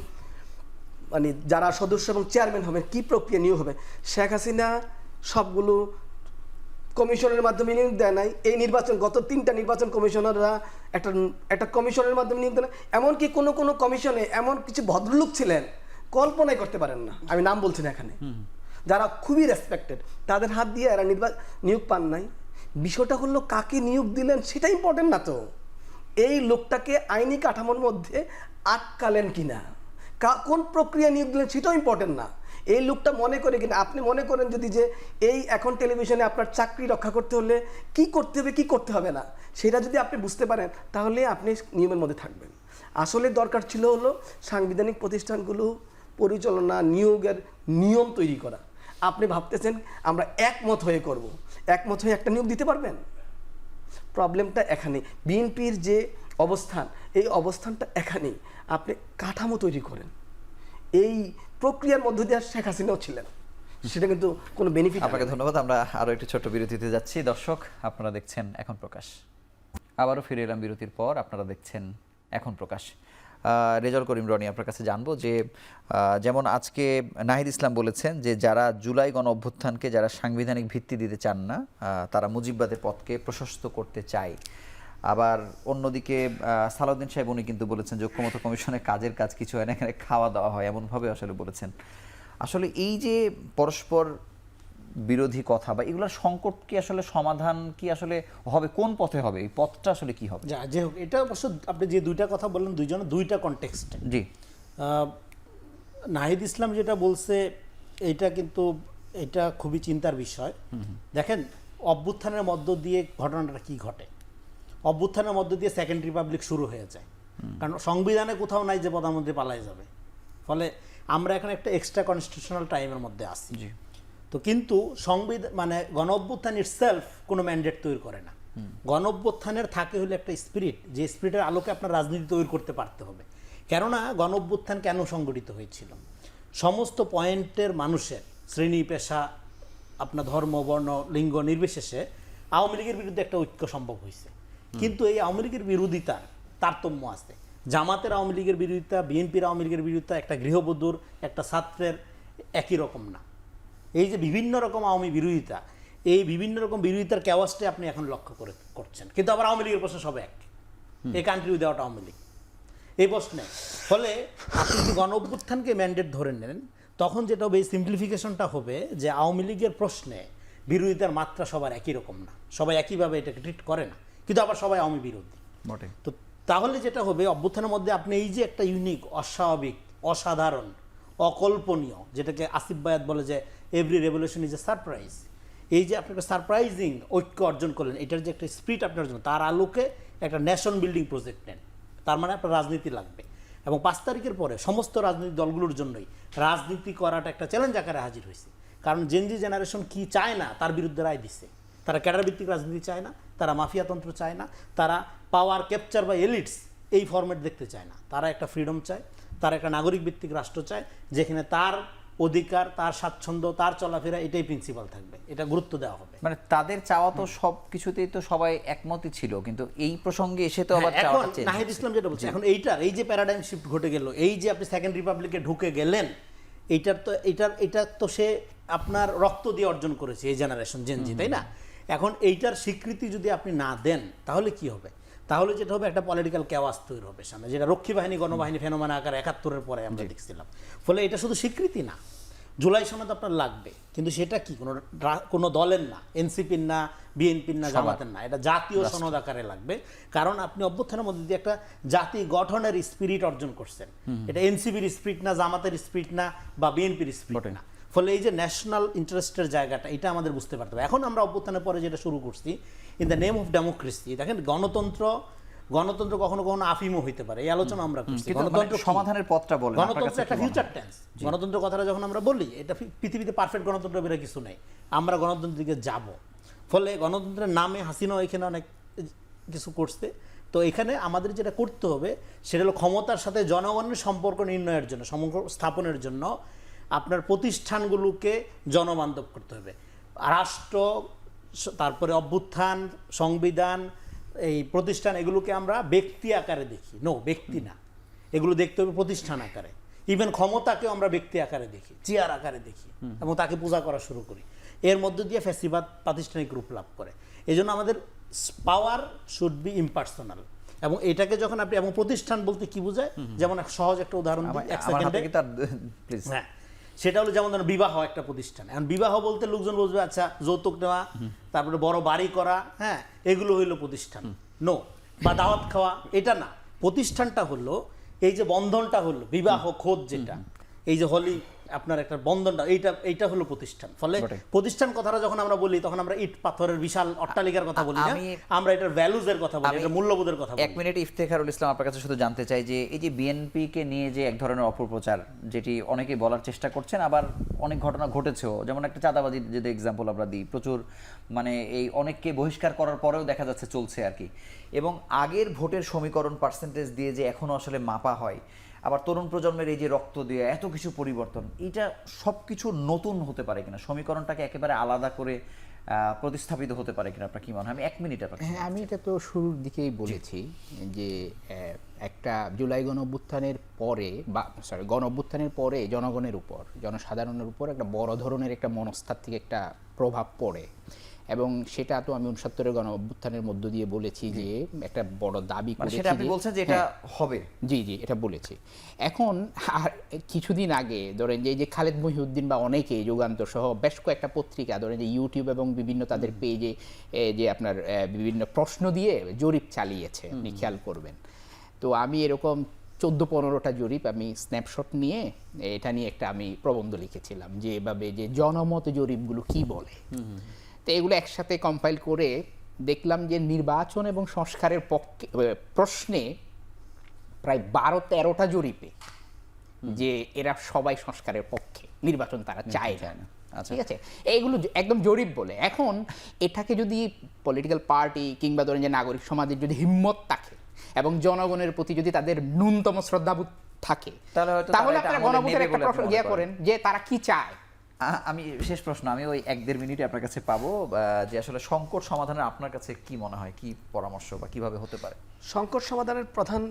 মানে যারা সদস্য এবং চেয়ারম্যান হবে, কি প্রক্রিয়া নিয়োগ হবে, শেখ হাসিনা সবগুলো কমিশনের মাধ্যমে নিয়োগ দেয় নাই। এই নির্বাচন, গত 3টা নির্বাচন কমিশনাররা একটা কমিশনের মাধ্যমে নিয়োগ দেয় না। এমনকি কোনো কমিশনে এমন কিছু ভদ্রলোক ছিলেন, কল্পনাই করতে পারেন না, আমি নাম বলছি না এখানে, যারা খুবই রেসপেক্টেড, তাদের হাত দিয়ে এরা নিয়োগ পান নাই। বিষয়টা হলো কাকে নিয়োগ দিলেন সেটা ইম্পর্টেন্ট না তো, এই লোকটাকে আইনি কাঠামোর মধ্যে আটকালেন কিনা, কোন প্রক্রিয়া নিয়োগ দিলেন সেটাও ইম্পর্টেন্ট না। এই লোকটা মনে করে কিনা, আপনি মনে করেন যদি যে এই এখন টেলিভিশনে আপনার চাকরি রক্ষা করতে হলে কি করতে হবে কি করতে হবে না, সেটা যদি আপনি বুঝতে পারেন, তাহলে আপনি নিয়মের মধ্যে থাকবেন। আসলে দরকার ছিল হলো সাংবিধানিক প্রতিষ্ঠানগুলো পরিচালনা, নিয়োগের নিয়ম তৈরি করা। আপনি ভাবতেছেন আমরা একমত হয়ে করব, একমত হয়ে একটা নিয়োগ দিতে পারবেন? প্রবলেমটা এখানে। বিএনপির যে অবস্থান, এই অবস্থানটা এখানেই। আপনি কাঠামো তৈরি করেন, এই প্রক্রিয়ার মধ্য দিয়ে শেখ হাসিনাও ছিলেন, সেটা কিন্তু কোনো বেনিফিট। আপনাকে ধন্যবাদ। আমরা আরো একটু ছোট্ট বিরতিতে যাচ্ছি। দর্শক, আপনারা দেখছেন এখন প্রকাশ। আবারও ফিরে এলাম বিরতির পর। আপনারা দেখছেন এখন প্রকাশ। রেজাউল করিম রনি, আপনার কাছে জানবো যে যেমন আজকে নাহিদ ইসলাম বলেছেন যে যারা জুলাই গণ অভ্যুত্থানকে যারা সাংবিধানিক ভিত্তি দিতে চান না, তারা মুজিববাদের পথকে প্রশস্ত করতে চায়। আবার অন্যদিকে সালাউদ্দিন সাহেব উনি কিন্তু বলেছেন যে ঐক্যমত্য কমিশনে কাজের কাজ কিছু হয় না, এখানে খাওয়া দাওয়া হয়, এমনভাবে আসলে বলেছেন। আসলে এই যে পরস্পর বিরোধী কথা বা এগুলোর সংকট কি আসলে সমাধান কি আসলে হবে, কোন পথে হবে, এই পথটা আসলে কি হবে? যা যে হোক, এটা অবশ্য আপনি যে দুইটা কথা বললেন দুইজন দুইটা কনটেক্সট। জি, নাহিদ ইসলাম যেটা বলছে এটা কিন্তু এটা খুবই চিন্তার বিষয়। দেখেন, অভ্যুত্থানের মধ্য দিয়ে ঘটনাটা কি ঘটে। অভ্যুত্থানের মধ্য দিয়ে সেকেন্ড রিপাবলিক শুরু হয়ে যায়, কারণ সংবিধানে কোথাও নাই যে প্রধানমন্ত্রী পালায় যাবে। ফলে আমরা এখন একটা এক্সট্রা কনস্টিটিউশনাল টাইমের মধ্যে আসি। জি, তো কিন্তু সংবিধান মানে গণ অভ্যুত্থান ইটসেলফ কোনো ম্যান্ডেট তৈরি করে না। গণ অভ্যুত্থানের থাকে হলো একটা স্পিরিট, যে স্পিরিটের আলোকে আপনার রাজনীতি তৈরি করতে পারতে হবে। কেননা গণ অভ্যুত্থান কেন সংগঠিত হয়েছিল, সমস্ত পয়েন্টের মানুষের শ্রেণী পেশা, আপনার ধর্ম বর্ণ লিঙ্গ নির্বিশেষে আওয়ামী লীগের বিরুদ্ধে একটা ঐক্য সম্ভব হয়েছে। কিন্তু এই আওয়ামী লীগের বিরোধিতার তারতম্য আছে। জামাতের আওয়ামী লীগের বিরোধিতা, বিএনপির আওয়ামী লীগের বিরোধিতা, একটা গৃহবধূর একটা ছাত্রের একই রকম না। এই যে বিভিন্ন রকম আওয়ামী বিরোধিতা, এই বিভিন্ন রকম বিরোধিতার ক্যাওয়াসটা আপনি এখন লক্ষ্য করছেন। কিন্তু আবার আওয়ামী লীগের প্রশ্ন সব এক, এই কান্ট্রি উইদাউট আওয়ামী লীগ এই প্রশ্নে। ফলে আপনি যদি গণ অভ্যুত্থানকে ম্যান্ডেট ধরে নেন, তখন যেটা হবে, এই সিম্পলিফিকেশনটা হবে যে আওয়ামী লীগের প্রশ্নে বিরোধিতার মাত্রা সবার একই রকম না, সবাই একইভাবে এটাকে ট্রিট করে না, কিন্তু আবার সবাই আওয়ামী বিরোধী। বটে। তো তাহলে যেটা হবে, অভ্যুত্থানের মধ্যে আপনি এই যে একটা ইউনিক, অস্বাভাবিক, অসাধারণ, অকল্পনীয়, যেটাকে আসিফ বায়াত বলে যে every revolution is a surprise, এই যে আপনি একটা সারপ্রাইজিং ঐক্য অর্জন করলেন, এটার যে একটা স্পিরিট আপনার জন্য, তার আলোকে একটা ন্যাশন বিল্ডিং প্রজেক্ট নেন। তার মানে আপনার রাজনীতি লাগবে। এবং 5 তারিখের পরে সমস্ত রাজনৈতিক দলগুলোর জন্যই রাজনীতি করাটা একটা চ্যালেঞ্জ আকারে হাজির হয়েছে। কারণ জেনজি জেনারেশন কি চায় না তার বিরুদ্ধে রায় দিচ্ছে। তারা ক্যাডার ভিত্তিক রাজনীতি চায় না, তারা মাফিয়াতন্ত্র চায় না, তারা পাওয়ার ক্যাপচার বা এলিটস এই ফরম্যাট দেখতে চায় না। তারা একটা ফ্রিডম চায়, তারা একটা নাগরিক ভিত্তিক রাষ্ট্র চায়, যেখানে তার অধিকার, তার স্বাচ্ছন্দ্য, তার চলাফেরা এটাই প্রিন্সিপাল থাকবে, এটা গুরুত্ব দেওয়া হবে। মানে তাদের চাওয়া তো সব কিছুতেই তো সবাই একমতই ছিল, কিন্তু এই প্রসঙ্গে এসে তো আবার এখন চাওয়াটা চেঞ্জ নাহিদ ইসলাম যেটা বলছে, এখন এইটার এই যে প্যারাডাইম শিফট ঘটে গেল, এই যে আপনি সেকেন্ড রিপাবলিকে ঢুকে গেলেন, এইটার তো সে আপনার রক্ত দিয়ে অর্জন করেছে এই জেনারেশন জেনজি, তাই না? এখন এইটার স্বীকৃতি যদি আপনি না দেন, তাহলে কি হবে? তাহলে যেটা হবে, একটা পলিটিক্যাল ক্যাওয়াস তৈরি হবে সামনে, যেটা রক্ষী বাহিনী গণবাহিনী ফেনোমেনা আকার 71-এর পরে আমরা দেখছিলাম। ফলে এটা শুধু স্বীকৃতি না, জুলাই সনদ আপনার লাগবে, কিন্তু সেটা কি কোনো দলের না, এনসিপির না, বিএনপির না, জামাতের না, এটা জাতীয় সনদ আকারে লাগবে। কারণ আপনি অভ্যুত্থানের মধ্যে দিয়ে একটা জাতি গঠনের স্পিরিট অর্জন করছেন। এটা এনসিপির স্পিরিট না, জামাতের স্পিরিট না, বা বিএনপির স্পিরিট না। ফলে এই যে ন্যাশনাল ইন্টারেস্টের জায়গাটা, এটা আমাদের বুঝতে পারতে হবে। এখন আমরা অভ্যুত্থানের পরে যেটা শুরু করছি, in the name of democracy, দেখেন গণতন্ত্র কখনো কখনো আফিমও হইতে পারে, এই আলোচনা আমরা করছি। গণতন্ত্র সমাধানের পথটা বলেন, গণতন্ত্র একটা ফিউচার টেন্স। গণতন্ত্র কথাটা যখন আমরা বলি, এটা পৃথিবীতে পারফেক্ট গণতন্ত্র বেরো কিছু নেই, আমরা গণতন্ত্রের দিকে যাব। ফলে গণতন্ত্রের নামে হাসিনাও এখানে অনেক কিছু করছে। তো এখানে আমাদের যেটা করতে হবে, সেটা হলো ক্ষমতার সাথে জনগণের সম্পর্ক নির্ণয়ের জন্য, স্থাপনের জন্য আপনার প্রতিষ্ঠানগুলোকে জনবান্ধব করতে হবে। রাষ্ট্র, তারপরে অভ্যুত্থান, সংবিধান, এই প্রতিষ্ঠান, এগুলোকে আমরা ব্যক্তি আকারে দেখি, ব্যক্তি না, এগুলো দেখতে হবে প্রতিষ্ঠান আকারে। ইভেন ক্ষমতাকেও আমরা ব্যক্তি আকারে দেখি, চেয়ার আকারে দেখি, এবং তাকে পূজা করা শুরু করি। এর মধ্য দিয়ে ফ্যাসিবাদ প্রাতিষ্ঠানিক রূপ লাভ করে। এই জন্য আমাদের পাওয়ার শুড বি ইম্পার্সোনাল। এবং এটাকে যখন আপনি, এবং প্রতিষ্ঠান বলতে কি বোঝায়, যেমন সহজ একটা উদাহরণ দিই, এক সেকেন্ডে। হ্যাঁ, সেটা হলো যেমন বিবাহ একটা প্রতিষ্ঠান। এখন বিবাহ বলতে লোকজন বুঝবে, আচ্ছা যৌতুক নেওয়া, তারপরে বড় বাড়ি করা, হ্যাঁ, এগুলো হইলো প্রতিষ্ঠান। বা দাওয়াত খাওয়া, এটা না। প্রতিষ্ঠানটা হলো এই যে বন্ধনটা হলো বিবাহ খোদ, যেটা এই যে হলি আপনার একটা বন্ধনটা, এইটা হলো প্রতিষ্ঠান। ফলে প্রতিষ্ঠান কথাটা যখন আমরা বলি, তখন আমরা ইট পাথরের বিশাল অট্টালিকার কথা বলি না, আমরা এটার ভ্যালুজের কথা বলি, এটার মূল্যবোধের কথা বলি। 1 মিনিট ইফতেখারুল ইসলাম, আপনার কাছে শুধু জানতে চাই যে এই যে বিএনপি কে নিয়ে যে এক ধরনের অপপ্রচার, যেটি অনেকেই বলার চেষ্টা করছেন, আবার অনেক ঘটনা ঘটেছেও, যেমন একটা চাঁদাবাজির যদি এক্সাম্পল আমরা দিই, প্রচুর মানে এই অনেককে বহিষ্কার করার পরেও দেখা যাচ্ছে চলছে আর কি। এবং আগের ভোটের সমীকরণ পার্সেন্টেজ দিয়ে যে এখনো আসলে মাপা হয়, আবার তরুণ প্রজন্মের এই যে রক্ত দিয়ে এত কিছু পরিবর্তন, এটা সব কিছু নতুন হতে পারে কিনা, সমীকরণটাকে একেবারে আলাদা করে প্রতিস্থাপিত হতে পারে কিনা, আপনার কি মনে হয়? আমি 1 মিনিট আপনাকে হ্যাঁ, আমি এটা তো শুরুর দিকেই বলেছি যে একটা জুলাই গণঅভ্যুত্থানের পরে বা গণঅভ্যুত্থানের পরে জনগণের উপর, জনসাধারণের উপর একটা বড় ধরনের একটা মনস্তাত্ত্বিক একটা প্রভাব পড়ে, এবং সেটা তো আমি 69-এর গণঅভ্যুত্থানের মধ্য দিয়ে বলেছি যে একটা বড় দাবি মানে করেছি সেটা আপনি যে- বলছেন যে এটা হবে। জি জি, এটা বলেছি। এখন আর কিছুদিন আগে ধরেন যে এই যে খালেদ মহিউদ্দিন বা অনেকে, যুগান্তর সহ বেশ কয়েকটা পত্রিকা, ধরেন যে ইউটিউব এবং বিভিন্ন তাদের পেজে যে আপনার বিভিন্ন প্রশ্ন দিয়ে জরিপ চালিয়েছে, আপনি খেয়াল করবেন। তো আমি এরকম 14-15টা জরিপ আমি স্ন্যাপশট নিয়ে এটা নিয়ে একটা আমি প্রবন্ধ লিখেছিলাম, যে এভাবে যে জনমত জরিপগুলো কি বলে। তো এগুলো একসাথে কম্পাইল করে দেখলাম যে নির্বাচন এবং সংস্কারের পক্ষে প্রশ্নে প্রায় 12-13টা জরিপে যে এরা সবাই সংস্কারের পক্ষে, নির্বাচন তারা চায় না। আচ্ছা। ঠিক আছে, এইগুলো একদম জরিপ বলে। এখন এটাকে যদি পলিটিক্যাল পার্টি কিংবা ধরেন যে নাগরিক সমাজের যদি হিম্মত থাকে এবং জনগণের প্রতি যদি তাদের ন্যূনতম শ্রদ্ধাবোধ থাকে, তাহলে হয়তো তারা তাহলে এটা আপনারা আমলে গণভোটের নেবে একটা বলে আপনি প্রশ্ন মনে করেন যে তারা কি চায়। আমি শেষ প্রশ্ন, আমি ওই 1-1.5 মিনিটে আপনার কাছে পাবো, যে আসলে সংকট সমাধানের আপনার কাছে কি মনে হয়, কি পরামর্শ বা কিভাবে হতে পারে? সংকট সমাধানের প্রধান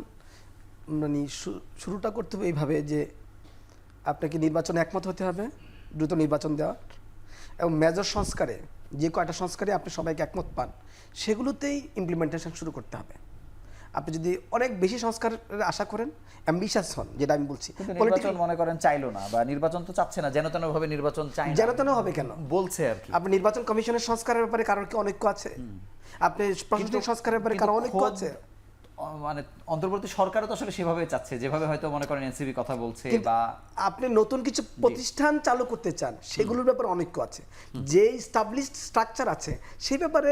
মানে শুরুটা করতে হবে এইভাবে যে আপনাকে নির্বাচনে একমত হতে হবে, দ্রুত নির্বাচন দেওয়া, এবং মেজর সংস্কারে যে কয়টা সংস্কারে আপনি সবাইকে একমত পান সেগুলোতেই ইমপ্লিমেন্টেশন শুরু করতে হবে। আপনি যদি অনেক বেশি সংস্কারের আশা করেন, অ্যাম্বিশাস হন, যেটা আমি বলছি, কিন্তু নির্বাচন মনে করেন চাইলো না, বা নির্বাচন তো চাচ্ছে না, যেন তেন ভাবে নির্বাচন চায় না, যেন তেন হবে কেন বলছে আর কি। আপনি নির্বাচন কমিশনের সংস্কারের ব্যাপারে কারোর কি অনৈক্য আছে? আপনি প্রশাসনিক সংস্কারের ব্যাপারে কারো অনৈক্য খোদ, আছে? মানে অন্তর্বর্তী সরকারও তো আসলে সেভাবে চাচ্ছে, যেভাবে হয়তো মনে করেন এনসিপি কথা বলছে, কিন্তু বা আপনি নতুন কিছু প্রতিষ্ঠান চালু করতে চান, সেগুলোর ব্যাপারে অনৈক্য আছে। যে স্টাবলিশড স্ট্রাকচার আছে সেই ব্যাপারে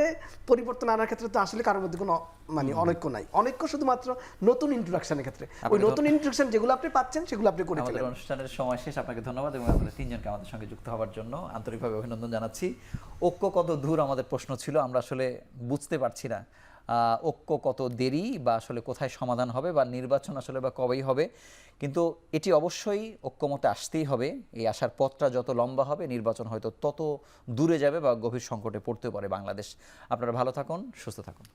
পরিবর্তন আনার ক্ষেত্রে তো আসলে কারোর মধ্যে কোনো মানে অনৈক্য নাই। অনৈক্য শুধুমাত্র নতুন ইন্ট্রোডাকশনের ক্ষেত্রে। ওই নতুন ইন্ট্রোডাকশন যেগুলো আপনি পাচ্ছেন সেগুলো আপনি করে আমাদের চলেন। অনুষ্ঠানের সময় শেষ। আপনাকে ধন্যবাদ, এবং আপনাদের তিনজনকে আমাদের সঙ্গে যুক্ত হওয়ার জন্য আন্তরিকভাবে অভিনন্দন জানাচ্ছি। ঐক্য কত দূর আমাদের প্রশ্ন ছিল, আমরা আসলে বুঝতে পারছি না ঐক্য কত দেরি, বা আসলে কোথায় সমাধান হবে, বা নির্বাচন আসলে বা কবেই হবে। কিন্তু এটি অবশ্যই ঐক্যমতে আসতেই হবে। এই আসার পথটা যত লম্বা হবে, নির্বাচন হয়তো তত দূরে যাবে বা গভীর সংকটে পড়তে পারে বাংলাদেশ। আপনারা ভালো থাকুন, সুস্থ থাকুন।